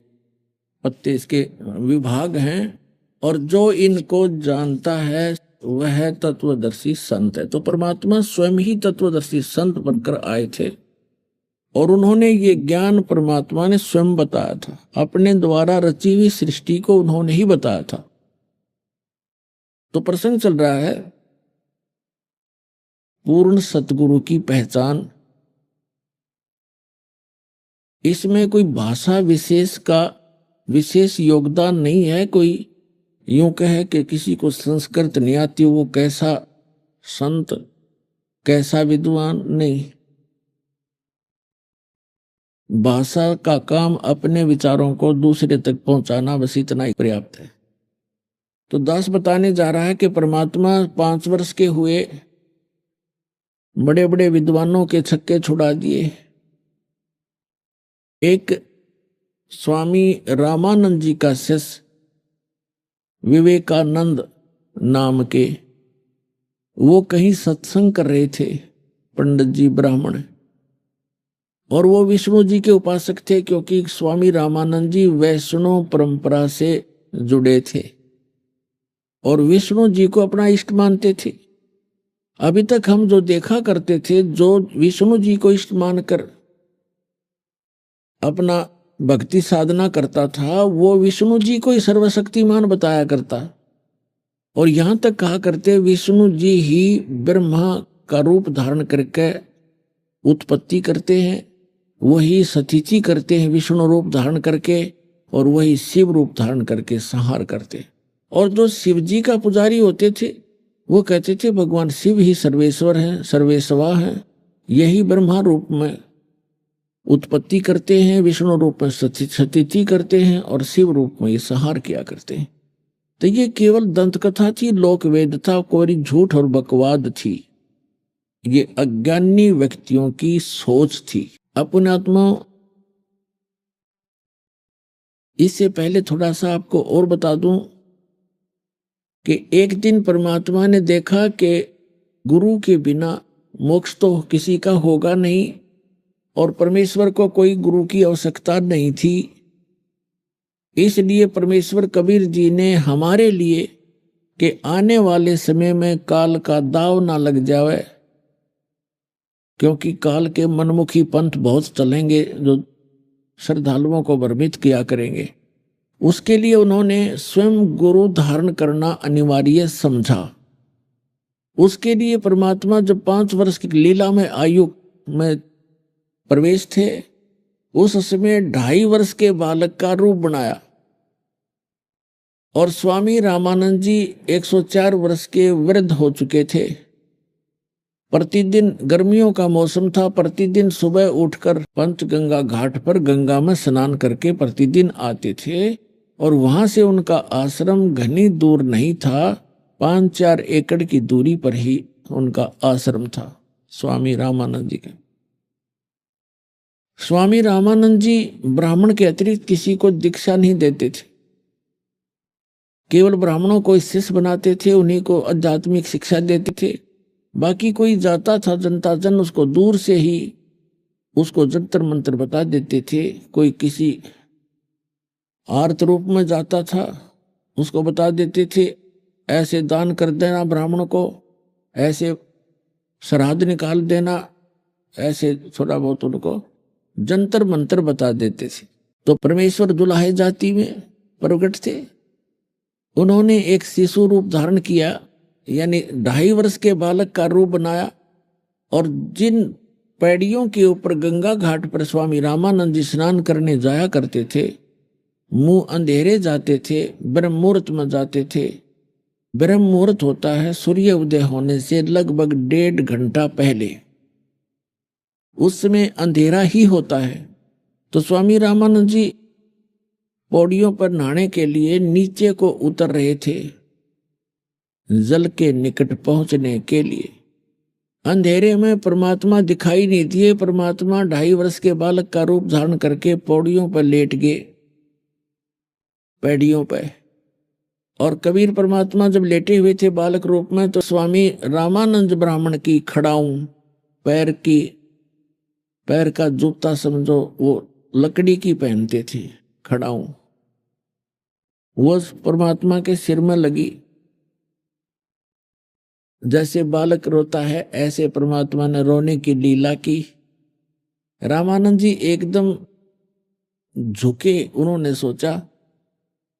पत्ते इसके विभाग हैं, और जो इनको जानता है वह तत्वदर्शी संत है। तो परमात्मा स्वयं ही तत्वदर्शी संत बनकर आए थे, और उन्होंने ये ज्ञान परमात्मा ने स्वयं बताया था। अपने द्वारा रची हुई सृष्टि को उन्होंने ही बताया था। तो प्रसंग चल रहा है पूर्ण सतगुरु की पहचान। इसमें कोई भाषा विशेष का विशेष योगदान नहीं है। कोई यूं कहे कि किसी को संस्कृत नहीं आती, वो कैसा संत, कैसा विद्वान, नहीं। भाषा का काम अपने विचारों को दूसरे तक पहुंचाना, बस इतना ही पर्याप्त है। तो दास बताने जा रहा है कि परमात्मा 5 वर्ष के हुए, बड़े बड़े विद्वानों के छक्के छुड़ा दिए। एक स्वामी रामानंद जी का शिष्य विवेकानंद नाम के, वो कहीं सत्संग कर रहे थे, पंडित जी ब्राह्मण, और वो विष्णु जी के उपासक थे, क्योंकि स्वामी रामानंद जी वैष्णव परंपरा से जुड़े थे और विष्णु जी को अपना इष्ट मानते थे। अभी तक हम जो देखा करते थे, जो विष्णु जी को इष्ट मानकर अपना भक्ति साधना करता था, वो विष्णु जी को ही सर्वशक्तिमान बताया करता, और यहां तक कहा करते विष्णु जी ही ब्रह्मा का रूप धारण करके उत्पत्ति करते हैं, वही सतीची करते हैं विष्णु रूप धारण करके, और वही शिव रूप धारण करके संहार करते हैं। और जो शिव जी का पुजारी होते थे, वो कहते थे भगवान शिव ही सर्वेश्वर हैं, सर्वेश्वा हैं, यही ब्रह्मा रूप में उत्पत्ति करते हैं, विष्णु रूप में स्थिति करते हैं और शिव रूप में ये संहार किया करते हैं। तो ये केवल दंत कथा थी, लोक वेद था, कोई झूठ और बकवाद थी। ये अज्ञानी व्यक्तियों की सोच थी। अपने आत्मा, इससे पहले थोड़ा सा आपको और बता दूं कि एक दिन परमात्मा ने देखा कि गुरु के बिना मोक्ष तो किसी का होगा नहीं और परमेश्वर को कोई गुरु की आवश्यकता नहीं थी। इसलिए परमेश्वर कबीर जी ने हमारे लिए कि आने वाले समय में काल का दाव ना लग जावे, क्योंकि काल के मनमुखी पंथ बहुत चलेंगे जो श्रद्धालुओं को भ्रमित किया करेंगे, उसके लिए उन्होंने स्वयं गुरु धारण करना अनिवार्य समझा। उसके लिए परमात्मा जब 5 वर्ष की लीला में आयु में प्रवेश थे, उस समय 2.5 वर्ष के बालक का रूप बनाया और स्वामी रामानंद जी 104 वर्ष के वृद्ध हो चुके थे। प्रतिदिन, गर्मियों का मौसम था, प्रतिदिन सुबह उठकर पंचगंगा घाट पर गंगा में स्नान करके प्रतिदिन आते थे और वहां से उनका आश्रम घनी दूर नहीं था, 5-4 एकड़ की दूरी पर ही उनका आश्रम था स्वामी रामानंद जी का। स्वामी रामानंद जी ब्राह्मण के अतिरिक्त किसी को दीक्षा नहीं देते थे, केवल ब्राह्मणों को शिष्य बनाते थे, उन्हीं को आध्यात्मिक शिक्षा देते थे। बाकी कोई जाता था जनता जन, उसको दूर से ही उसको जंतर मंत्र बता देते थे। कोई किसी आर्त रूप में जाता था, उसको बता देते थे ऐसे दान कर देना ब्राह्मण को, ऐसे श्राद्ध निकाल देना, ऐसे थोड़ा बहुत उनको जंतर मंत्र बता देते थे। तो परमेश्वर दुलाहे जाति में प्रकट थे। उन्होंने एक शिशु रूप धारण किया, यानी 2.5 वर्ष के बालक का रूप बनाया और जिन पैड़ियों के ऊपर गंगा घाट पर स्वामी रामानंद जी स्नान करने जाया करते थे, मुंह अंधेरे जाते थे, ब्रह्म मुहूर्त में जाते थे। ब्रह्म मुहूर्त होता है सूर्य उदय होने से लगभग 1.5 घंटा पहले, उस समय अंधेरा ही होता है। तो स्वामी रामानंद जी पौड़ियों पर नहाने के लिए नीचे को उतर रहे थे, जल के निकट पहुंचने के लिए। अंधेरे में परमात्मा दिखाई नहीं दिए। परमात्मा 2.5 वर्ष के बालक का रूप धारण करके पौड़ियों पर लेट गए, पैड़ियों पर। और कबीर परमात्मा जब लेटे हुए थे बालक रूप में, तो स्वामी रामानंद ब्राह्मण की खड़ाऊं, पैर का जूता समझो, वो लकड़ी की पहनते थे खड़ाऊं, वो परमात्मा के सिर में लगी। जैसे बालक रोता है ऐसे परमात्मा ने रोने की लीला की। रामानंद जी एकदम झुके, उन्होंने सोचा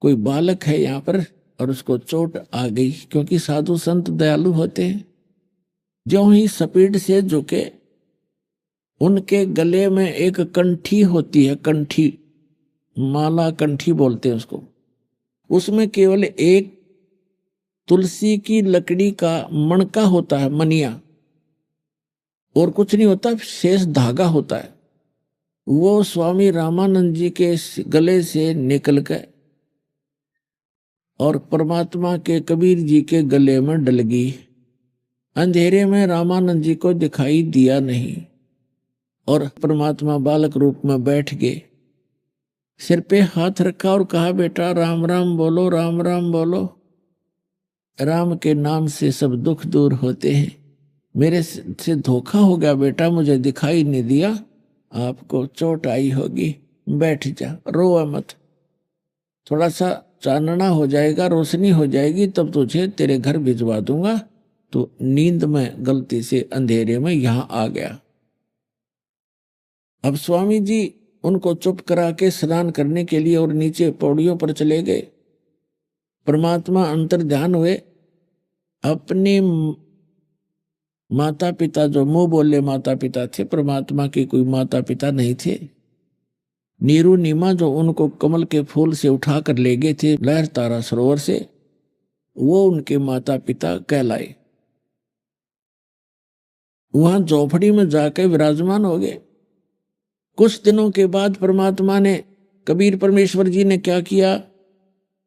कोई बालक है यहाँ पर और उसको चोट आ गई, क्योंकि साधु संत दयालु होते हैं। ज्यों ही स्पीड से झुके, उनके गले में एक कंठी होती है, कंठी, माला कंठी बोलते हैं उसको। उसमें केवल एक तुलसी की लकड़ी का मणका होता है, मनिया, और कुछ नहीं होता, शेष धागा होता है। वो स्वामी रामानंद जी के गले से निकल गए और परमात्मा के कबीर जी के गले में डल गई। अंधेरे में रामानंद जी को दिखाई दिया नहीं और परमात्मा बालक रूप में बैठ गए। सिर पे हाथ रखा और कहा, बेटा राम राम बोलो, राम राम बोलो। राम के नाम से सब दुख दूर होते हैं। मेरे से धोखा हो गया बेटा, मुझे दिखाई नहीं दिया, आपको चोट आई होगी, बैठ जा, रो मत, थोड़ा सा चानना हो जाएगा, रोशनी हो जाएगी, तब तुझे तेरे घर भिजवा दूंगा। तो नींद में गलती से अंधेरे में यहां आ गया। अब स्वामी जी उनको चुप करा के स्नान करने के लिए और नीचे पौड़ियों पर चले गए। परमात्मा अंतर ध्यान हुए। अपने माता पिता, जो मुंह बोले माता पिता थे, परमात्मा के कोई माता पिता नहीं थे। नीरू नीमा जो उनको कमल के फूल से उठाकर ले गए थे लहर तारा सरोवर से, वो उनके माता पिता कहलाए। वहां झोपड़ी में जाकर विराजमान हो गए। कुछ दिनों के बाद परमात्मा ने, कबीर परमेश्वर जी ने क्या किया,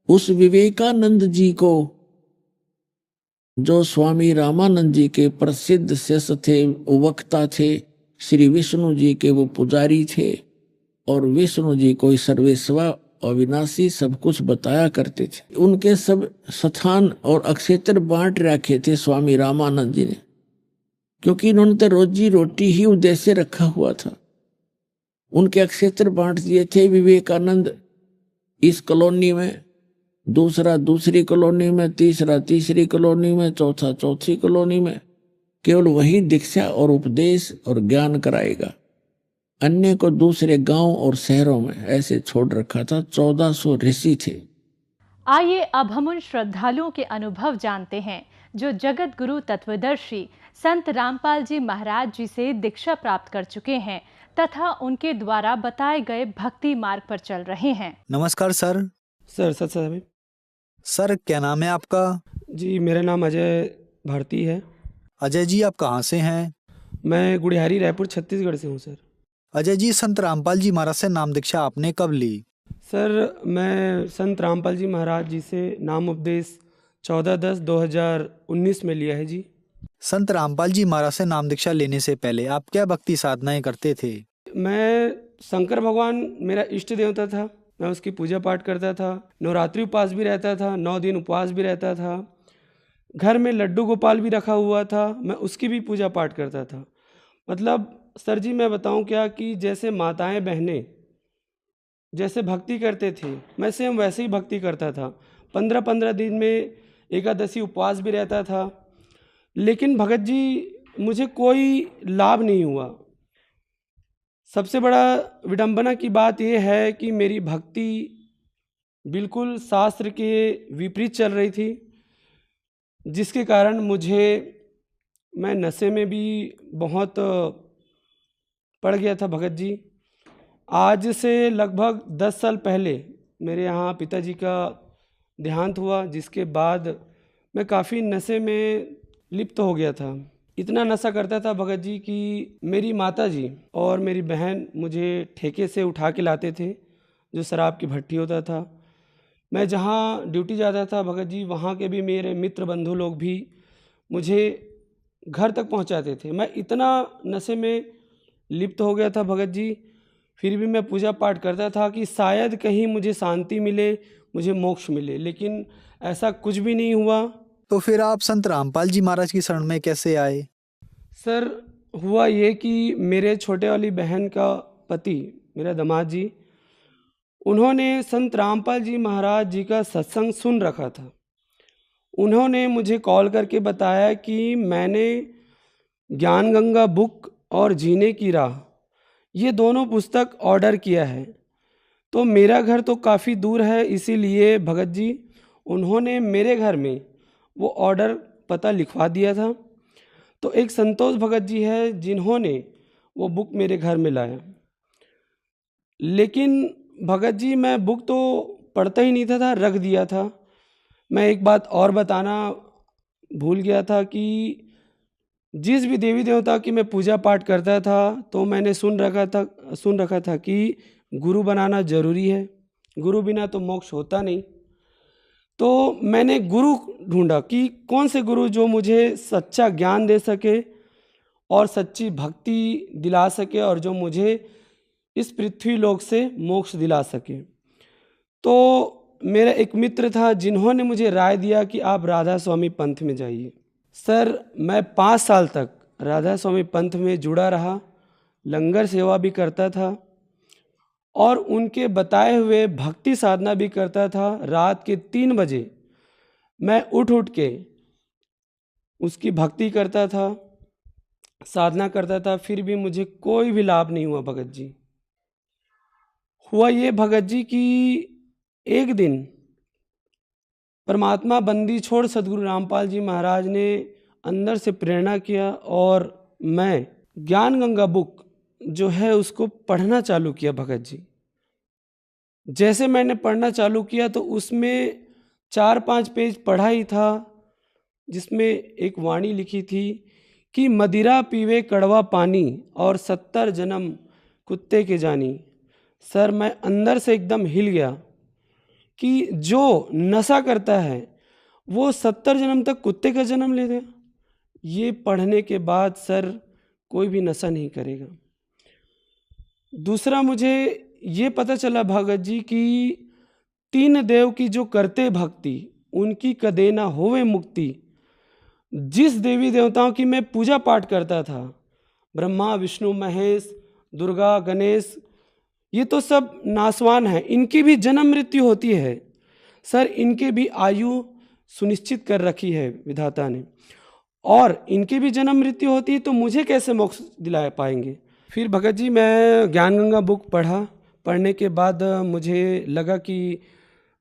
उस विवेकानंद जी को, जो स्वामी रामानंद जी के प्रसिद्ध शिष्य थे, वक्ता थे, श्री विष्णु जी के वो पुजारी थे, और विष्णु जी कोई सर्वेश्वर अविनाशी सब कुछ बताया करते थे, उनके सब स्थान और अक्षेत्र बांट रखे थे स्वामी रामानंद जी ने, क्योंकि इन्होंने तो रोजी रोटी ही उद्देश्य रखा हुआ था। उनके अक्षेत्र बांट दिए थे। विवेकानंद इस कॉलोनी में, दूसरा दूसरी कॉलोनी में, तीसरा तीसरी कॉलोनी में, चौथा चौथी कॉलोनी में, केवल वही दीक्षा और उपदेश और ज्ञान कराएगा। अन्य को दूसरे गांव और शहरों में ऐसे छोड़ रखा था। 1400 ऋषि थे। आइए अब हम उन श्रद्धालुओं के अनुभव जानते हैं जो जगत गुरु तत्वदर्शी संत रामपाल जी महाराज जी से दीक्षा प्राप्त कर चुके हैं तथा उनके द्वारा बताए गए भक्ति मार्ग पर चल रहे हैं। नमस्कार सर। सर साहब। सर क्या नाम है आपका? जी मेरा नाम अजय भारती है। अजय जी आप कहाँ से हैं? मैं गुड़ियारी रायपुर छत्तीसगढ़ से हूँ सर। अजय जी संत रामपाल जी महाराज से नाम दीक्षा आपने कब ली? सर मैं संत रामपाल जी महाराज जी से नाम उपदेश 14/10/2019 में लिया है जी। संत रामपाल जी महाराज से नाम दीक्षा लेने से पहले आप क्या भक्ति साधनाएं करते थे? मैं शंकर भगवान मेरा इष्ट देवता था, मैं उसकी पूजा पाठ करता था, नवरात्रि उपवास भी रहता था, 9 दिन उपवास भी रहता था, घर में लड्डू गोपाल भी रखा हुआ था, मैं उसकी भी पूजा पाठ करता था। मतलब सर जी मैं बताऊं क्या कि जैसे माताएं बहनें जैसे भक्ति करते थे, मैं सेम वैसे ही भक्ति करता था। 15-15 दिन में एकादशी उपवास भी रहता था, लेकिन भगत जी मुझे कोई लाभ नहीं हुआ। सबसे बड़ा विडंबना की बात यह है कि मेरी भक्ति बिल्कुल शास्त्र के विपरीत चल रही थी, जिसके कारण मैं नशे में भी बहुत पड़ गया था भगत जी। आज से लगभग 10 साल पहले मेरे यहाँ पिताजी का देहांत हुआ, जिसके बाद मैं काफ़ी नशे में लिप्त हो गया था। इतना नशा करता था भगत जी कि मेरी माता जी और मेरी बहन मुझे ठेके से उठा के लाते थे, जो शराब की भट्टी होता था। मैं जहाँ ड्यूटी जाता था भगत जी, वहाँ के भी मेरे मित्र बंधु लोग भी मुझे घर तक पहुँचाते थे। मैं इतना नशे में लिप्त हो गया था भगत जी, फिर भी मैं पूजा पाठ करता था कि शायद कहीं मुझे शांति मिले, मुझे मोक्ष मिले, लेकिन ऐसा कुछ भी नहीं हुआ। तो फिर आप संत रामपाल जी महाराज की शरण में कैसे आए? सर हुआ ये कि मेरे छोटे वाली बहन का पति, मेरा दामाद जी, उन्होंने संत रामपाल जी महाराज जी का सत्संग सुन रखा था। उन्होंने मुझे कॉल करके बताया कि मैंने ज्ञान गंगा बुक और जीने की राह, ये दोनों पुस्तक ऑर्डर किया है। तो मेरा घर तो काफ़ी दूर है, इसीलिए भगत जी उन्होंने मेरे घर में वो ऑर्डर पता लिखवा दिया था। तो एक संतोष भगत जी है जिन्होंने वो बुक मेरे घर में लाया। लेकिन भगत जी मैं बुक तो पढ़ता ही नहीं था, रख दिया था। मैं एक बात और बताना भूल गया था कि जिस भी देवी देवता की मैं पूजा पाठ करता था, तो मैंने सुन रखा था कि गुरु बनाना जरूरी है, गुरु बिना तो मोक्ष होता नहीं। तो मैंने गुरु ढूंढा कि कौन से गुरु जो मुझे सच्चा ज्ञान दे सके और सच्ची भक्ति दिला सके और जो मुझे इस पृथ्वी लोक से मोक्ष दिला सके। तो मेरा एक मित्र था जिन्होंने मुझे राय दिया कि आप राधा स्वामी पंथ में जाइए। सर मैं 5 साल तक राधा स्वामी पंथ में जुड़ा रहा, लंगर सेवा भी करता था और उनके बताए हुए भक्ति साधना भी करता था। रात के 3 बजे मैं उठ के उसकी भक्ति करता था, साधना करता था, फिर भी मुझे कोई भी लाभ नहीं हुआ भगत जी। हुआ ये भगत जी कि एक दिन परमात्मा बंदी छोड़ सदगुरु रामपाल जी महाराज ने अंदर से प्रेरणा किया और मैं ज्ञान गंगा बुक जो है उसको पढ़ना चालू किया भगत जी। जैसे मैंने पढ़ना चालू किया तो उसमें 4-5 पेज पढ़ा ही था, जिसमें एक वाणी लिखी थी कि मदिरा पीवे कड़वा पानी और 70 जन्म कुत्ते के जानी। सर मैं अंदर से एकदम हिल गया कि जो नशा करता है वो 70 जन्म तक कुत्ते का जन्म ले दे। ये पढ़ने के बाद सर कोई भी नशा नहीं करेगा। दूसरा मुझे ये पता चला भगत जी कि 3 देव की जो करते भक्ति उनकी कदे ना होवे मुक्ति। जिस देवी देवताओं की मैं पूजा पाठ करता था, ब्रह्मा विष्णु महेश दुर्गा गणेश, ये तो सब नासवान हैं, इनकी भी जन्म मृत्यु होती है। सर इनके भी आयु सुनिश्चित कर रखी है विधाता ने, और इनकी भी जन्म मृत्यु होती है, तो मुझे कैसे मोक्ष दिला पाएंगे। फिर भगत जी मैं ज्ञान गंगा बुक पढ़ा। पढ़ने के बाद मुझे लगा कि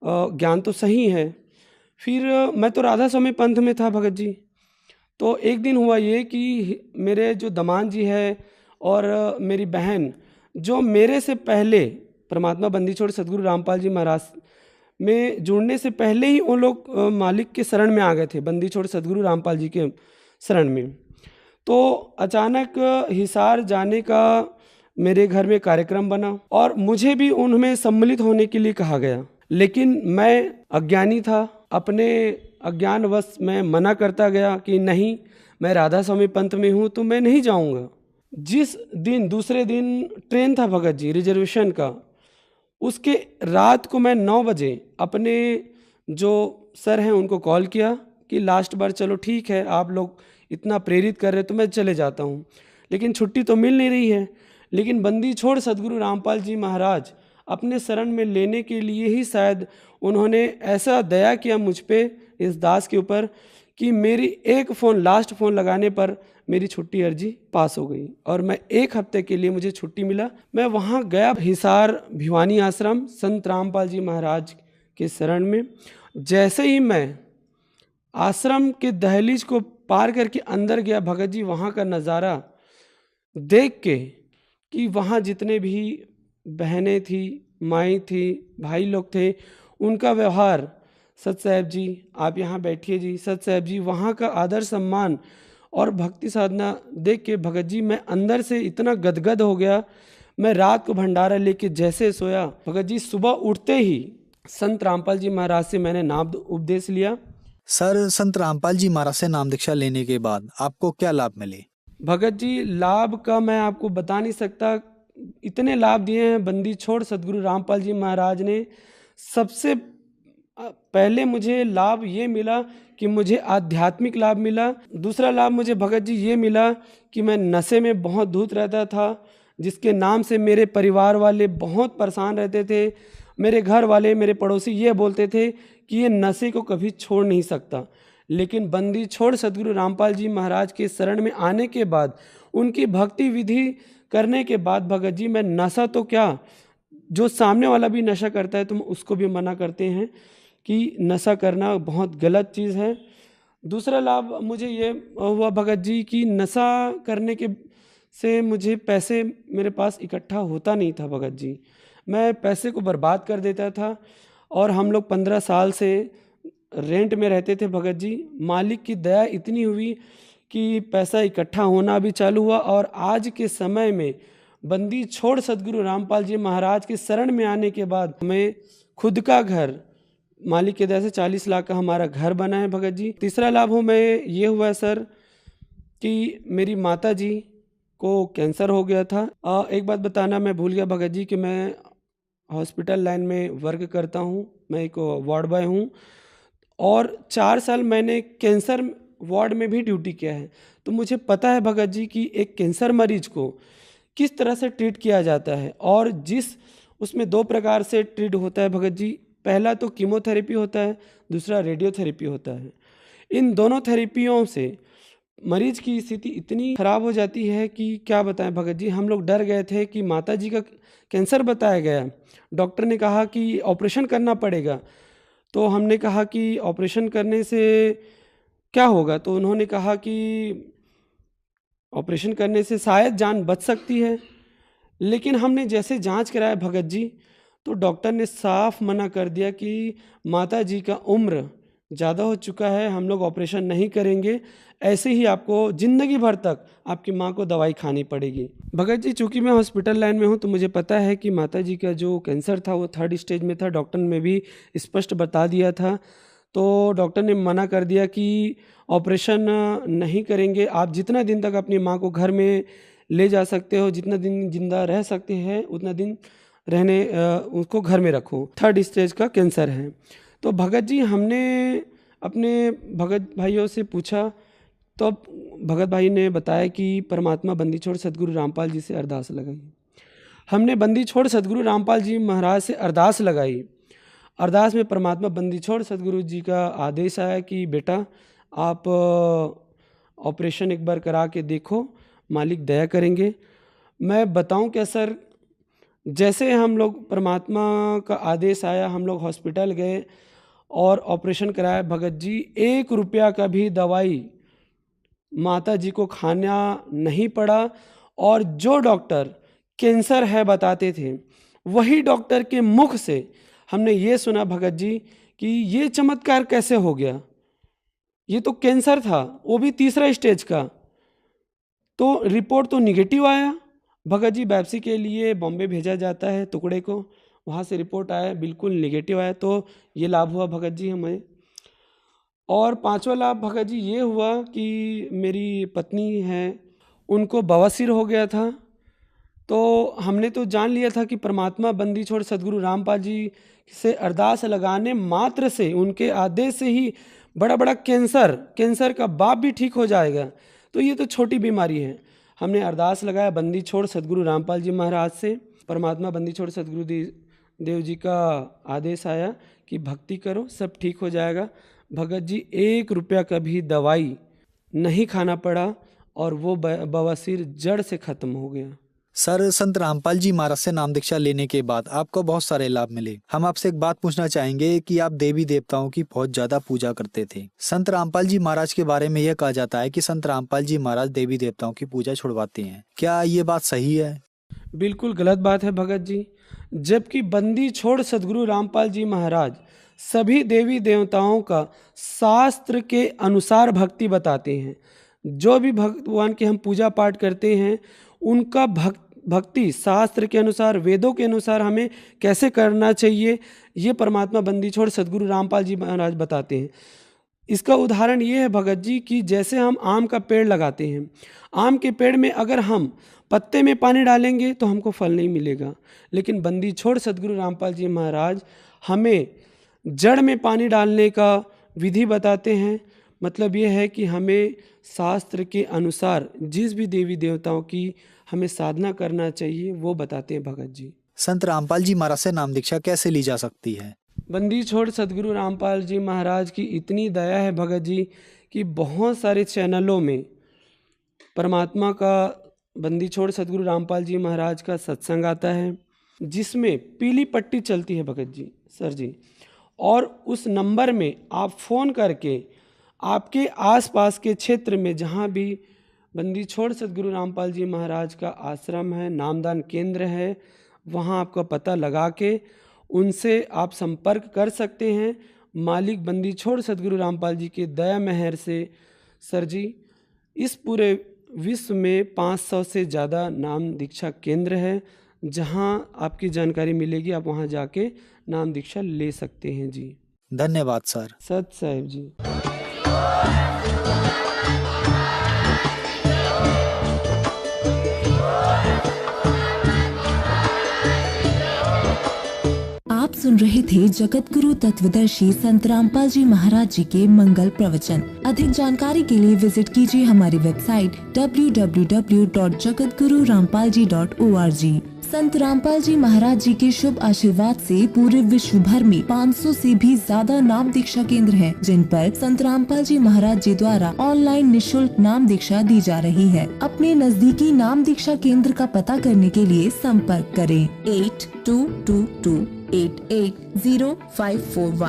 ज्ञान तो सही है। फिर मैं तो राधा स्वामी पंथ में था भगत जी। तो एक दिन हुआ ये कि मेरे जो दमान जी है और मेरी बहन, जो मेरे से पहले परमात्मा बंदी छोड़ सदगुरु रामपाल जी महाराज में जुड़ने से पहले ही वो लोग मालिक के शरण में आ गए थे, बंदी छोड़ सदगुरु रामपाल जी के शरण में। तो अचानक हिसार जाने का मेरे घर में कार्यक्रम बना और मुझे भी उनमें सम्मिलित होने के लिए कहा गया, लेकिन मैं अज्ञानी था। अपने अज्ञानवश मैं मना करता गया कि नहीं, मैं राधा स्वामी पंथ में हूँ तो मैं नहीं जाऊँगा। जिस दिन दूसरे दिन ट्रेन था भगत जी रिजर्वेशन का, उसके रात को मैं 9 बजे अपने जो सर हैं उनको कॉल किया कि लास्ट बार चलो ठीक है, आप लोग इतना प्रेरित कर रहे तो मैं चले जाता हूँ, लेकिन छुट्टी तो मिल नहीं रही है। लेकिन बंदी छोड़ सदगुरु रामपाल जी महाराज अपने शरण में लेने के लिए ही शायद उन्होंने ऐसा दया किया मुझ पे, इस दास के ऊपर, कि मेरी एक फ़ोन लास्ट फ़ोन लगाने पर मेरी छुट्टी अर्जी पास हो गई और मैं 1 हफ्ते के लिए मुझे छुट्टी मिला। मैं वहाँ गया हिसार भिवानी आश्रम संत रामपाल जी महाराज के शरण में। जैसे ही मैं आश्रम के दहलीज को पार करके अंदर गया भगत जी, वहाँ का नज़ारा देख के कि वहाँ जितने भी बहनें थी, माई थी, भाई लोग थे, उनका व्यवहार, सत साहब जी आप यहाँ बैठिए जी, सत साहब जी, वहाँ का आदर सम्मान और भक्ति साधना देख के भगत जी मैं अंदर से इतना गदगद हो गया। मैं रात को भंडारा लेके जैसे सोया, भगत जी सुबह उठते ही संत रामपाल जी महाराज से मैंने नाम उपदेश लिया। सर संत रामपाल जी महाराज से नाम दीक्षा लेने के बाद आपको क्या लाभ मिले? भगत जी लाभ का मैं आपको बता नहीं सकता, इतने लाभ दिए हैं बंदी छोड़ सदगुरु रामपाल जी महाराज ने। सबसे पहले मुझे लाभ ये मिला कि मुझे आध्यात्मिक लाभ मिला। दूसरा लाभ मुझे भगत जी ये मिला कि मैं नशे में बहुत धूत रहता था, जिसके नाम से मेरे परिवार वाले बहुत परेशान रहते थे। मेरे घर वाले, मेरे पड़ोसी ये बोलते थे कि ये नशे को कभी छोड़ नहीं सकता। लेकिन बंदी छोड़ सदगुरु रामपाल जी महाराज के शरण में आने के बाद, उनकी भक्ति विधि करने के बाद भगत जी मैं नशा तो क्या, जो सामने वाला भी नशा करता है तो उसको भी मना करते हैं कि नशा करना बहुत गलत चीज़ है। दूसरा लाभ मुझे ये हुआ भगत जी कि नशा करने के से मुझे पैसे मेरे पास इकट्ठा होता नहीं था भगत जी, मैं पैसे को बर्बाद कर देता था। और हम लोग 15 साल से रेंट में रहते थे भगत जी। मालिक की दया इतनी हुई कि पैसा इकट्ठा होना भी चालू हुआ, और आज के समय में बंदी छोड़ सदगुरु रामपाल जी महाराज के शरण में आने के बाद हमें खुद का घर, मालिक की दया से 40 लाख का हमारा घर बना है भगत जी। तीसरा लाभ हमें ये हुआ सर कि मेरी माता जी को कैंसर हो गया था। एक बात बताना मैं भूल गया भगत जी कि मैं हॉस्पिटल लाइन में वर्क करता हूँ, मैं एक वार्ड बॉय हूँ, और 4 साल मैंने कैंसर वार्ड में भी ड्यूटी किया है। तो मुझे पता है भगत जी कि एक कैंसर मरीज को किस तरह से ट्रीट किया जाता है, और उसमें 2 प्रकार से ट्रीट होता है भगत जी। पहला तो कीमोथेरेपी होता है, दूसरा रेडियोथेरेपी होता है। इन दोनों थेरेपियों से मरीज की स्थिति इतनी खराब हो जाती है कि क्या बताएं भगत जी। हम लोग डर गए थे कि माता जी का कैंसर बताया गया, डॉक्टर ने कहा कि ऑपरेशन करना पड़ेगा। तो हमने कहा कि ऑपरेशन करने से क्या होगा, तो उन्होंने कहा कि ऑपरेशन करने से शायद जान बच सकती है। लेकिन हमने जैसे जांच कराया भगत जी, तो डॉक्टर ने साफ मना कर दिया कि माता जी का उम्र ज़्यादा हो चुका है, हम लोग ऑपरेशन नहीं करेंगे, ऐसे ही आपको ज़िंदगी भर तक आपकी माँ को दवाई खानी पड़ेगी। भगत जी, चूँकि मैं हॉस्पिटल लाइन में हूँ तो मुझे पता है कि माता जी का जो कैंसर था वो 3rd स्टेज में था। डॉक्टर ने भी स्पष्ट बता दिया था। तो डॉक्टर ने मना कर दिया कि ऑपरेशन नहीं करेंगे, आप जितना दिन तक अपनी माँ को घर में ले जा सकते हो, जितना दिन जिंदा रह सकते हैं उतना दिन रहने उसको घर में रखो, 3rd स्टेज का कैंसर है। तो भगत जी, हमने अपने भगत भाइयों से पूछा तो भगत भाई ने बताया कि परमात्मा बंदी छोड़ सदगुरु रामपाल जी से अरदास लगाई। हमने बंदी छोड़ सदगुरु रामपाल जी महाराज से अरदास लगाई। अरदास में परमात्मा बंदी छोड़ सदगुरु जी का आदेश आया कि बेटा आप ऑपरेशन एक बार करा के देखो, मालिक दया करेंगे। मैं बताऊं क्या सर, जैसे हम लोग परमात्मा का आदेश आया, हम लोग हॉस्पिटल गए और ऑपरेशन कराया। भगत जी, 1 रुपया का भी दवाई माता जी को खाना नहीं पड़ा। और जो डॉक्टर कैंसर है बताते थे, वही डॉक्टर के मुख से हमने ये सुना भगत जी कि ये चमत्कार कैसे हो गया, ये तो कैंसर था, वो भी 3रा स्टेज का। तो रिपोर्ट तो निगेटिव आया। भगत जी, बायोप्सी के लिए बॉम्बे भेजा जाता है टुकड़े को, वहाँ से रिपोर्ट आया बिल्कुल निगेटिव आया। तो ये लाभ हुआ भगत जी हमें। और 5वां लाभ भगत जी ये हुआ कि मेरी पत्नी है, उनको बवासीर हो गया था। तो हमने तो जान लिया था कि परमात्मा बंदी छोड़ सदगुरु रामपाल जी से अरदास लगाने मात्र से, उनके आदेश से ही बड़ा बड़ा कैंसर का बाप भी ठीक हो जाएगा। तो ये तो छोटी बीमारी है। हमने अरदास लगाया बंदी छोड़ सदगुरु रामपाल जी महाराज से। परमात्मा बंदी छोड़ सदगुरु देव जी का आदेश आया कि भक्ति करो, सब ठीक हो जाएगा। भगत जी, 1 रुपया का भी दवाई नहीं खाना पड़ा और वो बवासीर जड़ से खत्म हो गया। सर, संत रामपाल जी महाराज से नाम दीक्षा लेने के बाद आपको बहुत सारे लाभ मिले। हम आपसे एक बात पूछना चाहेंगे कि आप देवी देवताओं की बहुत ज्यादा पूजा करते थे। संत रामपाल जी महाराज के बारे में यह कहा जाता है कि संत रामपाल जी महाराज देवी देवताओं की पूजा छुड़वाते हैं, क्या ये बात सही है? बिल्कुल गलत बात है भगत जी। जबकि बंदी छोड़ सदगुरु रामपाल जी महाराज सभी देवी देवताओं का शास्त्र के अनुसार भक्ति बताते हैं। जो भी भगवान की हम पूजा पाठ करते हैं, उनका भक्ति शास्त्र के अनुसार, वेदों के अनुसार हमें कैसे करना चाहिए, ये परमात्मा बंदी छोड़ सदगुरु रामपाल जी महाराज बताते हैं। इसका उदाहरण ये है भगत जी कि जैसे हम आम का पेड़ लगाते हैं, आम के पेड़ में अगर हम पत्ते में पानी डालेंगे तो हमको फल नहीं मिलेगा, लेकिन बंदी छोड़ सदगुरु रामपाल जी महाराज हमें जड़ में पानी डालने का विधि बताते हैं। मतलब ये है कि हमें शास्त्र के अनुसार जिस भी देवी देवताओं की हमें साधना करना चाहिए वो बताते हैं भगत जी। संत रामपाल जी महाराज से नाम दीक्षा कैसे ली जा सकती है? बंदी छोड़ सदगुरु रामपाल जी महाराज की इतनी दया है भगत जी कि बहुत सारे चैनलों में परमात्मा का, बंदी छोड़ सदगुरु रामपाल जी महाराज का सत्संग आता है, जिसमें पीली पट्टी चलती है भगत जी, सर जी। और उस नंबर में आप फ़ोन करके आपके आसपास के क्षेत्र में जहाँ भी बंदी छोड़ सदगुरु रामपाल जी महाराज का आश्रम है, नामदान केंद्र है, वहाँ आपका पता लगा के उनसे आप संपर्क कर सकते हैं। मालिक बंदी छोड़ सदगुरु रामपाल जी के दया मेहर से सर जी, इस पूरे विश्व में 500 से ज़्यादा नाम दीक्षा केंद्र है, जहाँ आपकी जानकारी मिलेगी, आप वहाँ जाके नाम दीक्षा ले सकते हैं जी। धन्यवाद सर। सत साहिब जी। आप सुन रहे थे जगत गुरु तत्वदर्शी संत रामपाल जी महाराज जी के मंगल प्रवचन। अधिक जानकारी के लिए विजिट कीजिए हमारी वेबसाइट www.jagatgururampalji.org। संत रामपाल जी महाराज जी के शुभ आशीर्वाद से पूरे विश्व भर में 500 से भी ज्यादा नाम दीक्षा केंद्र हैं, जिन पर संत रामपाल जी महाराज जी द्वारा ऑनलाइन निशुल्क नाम दीक्षा दी जा रही है। अपने नजदीकी नाम दीक्षा केंद्र का पता करने के लिए संपर्क करें 8222880541।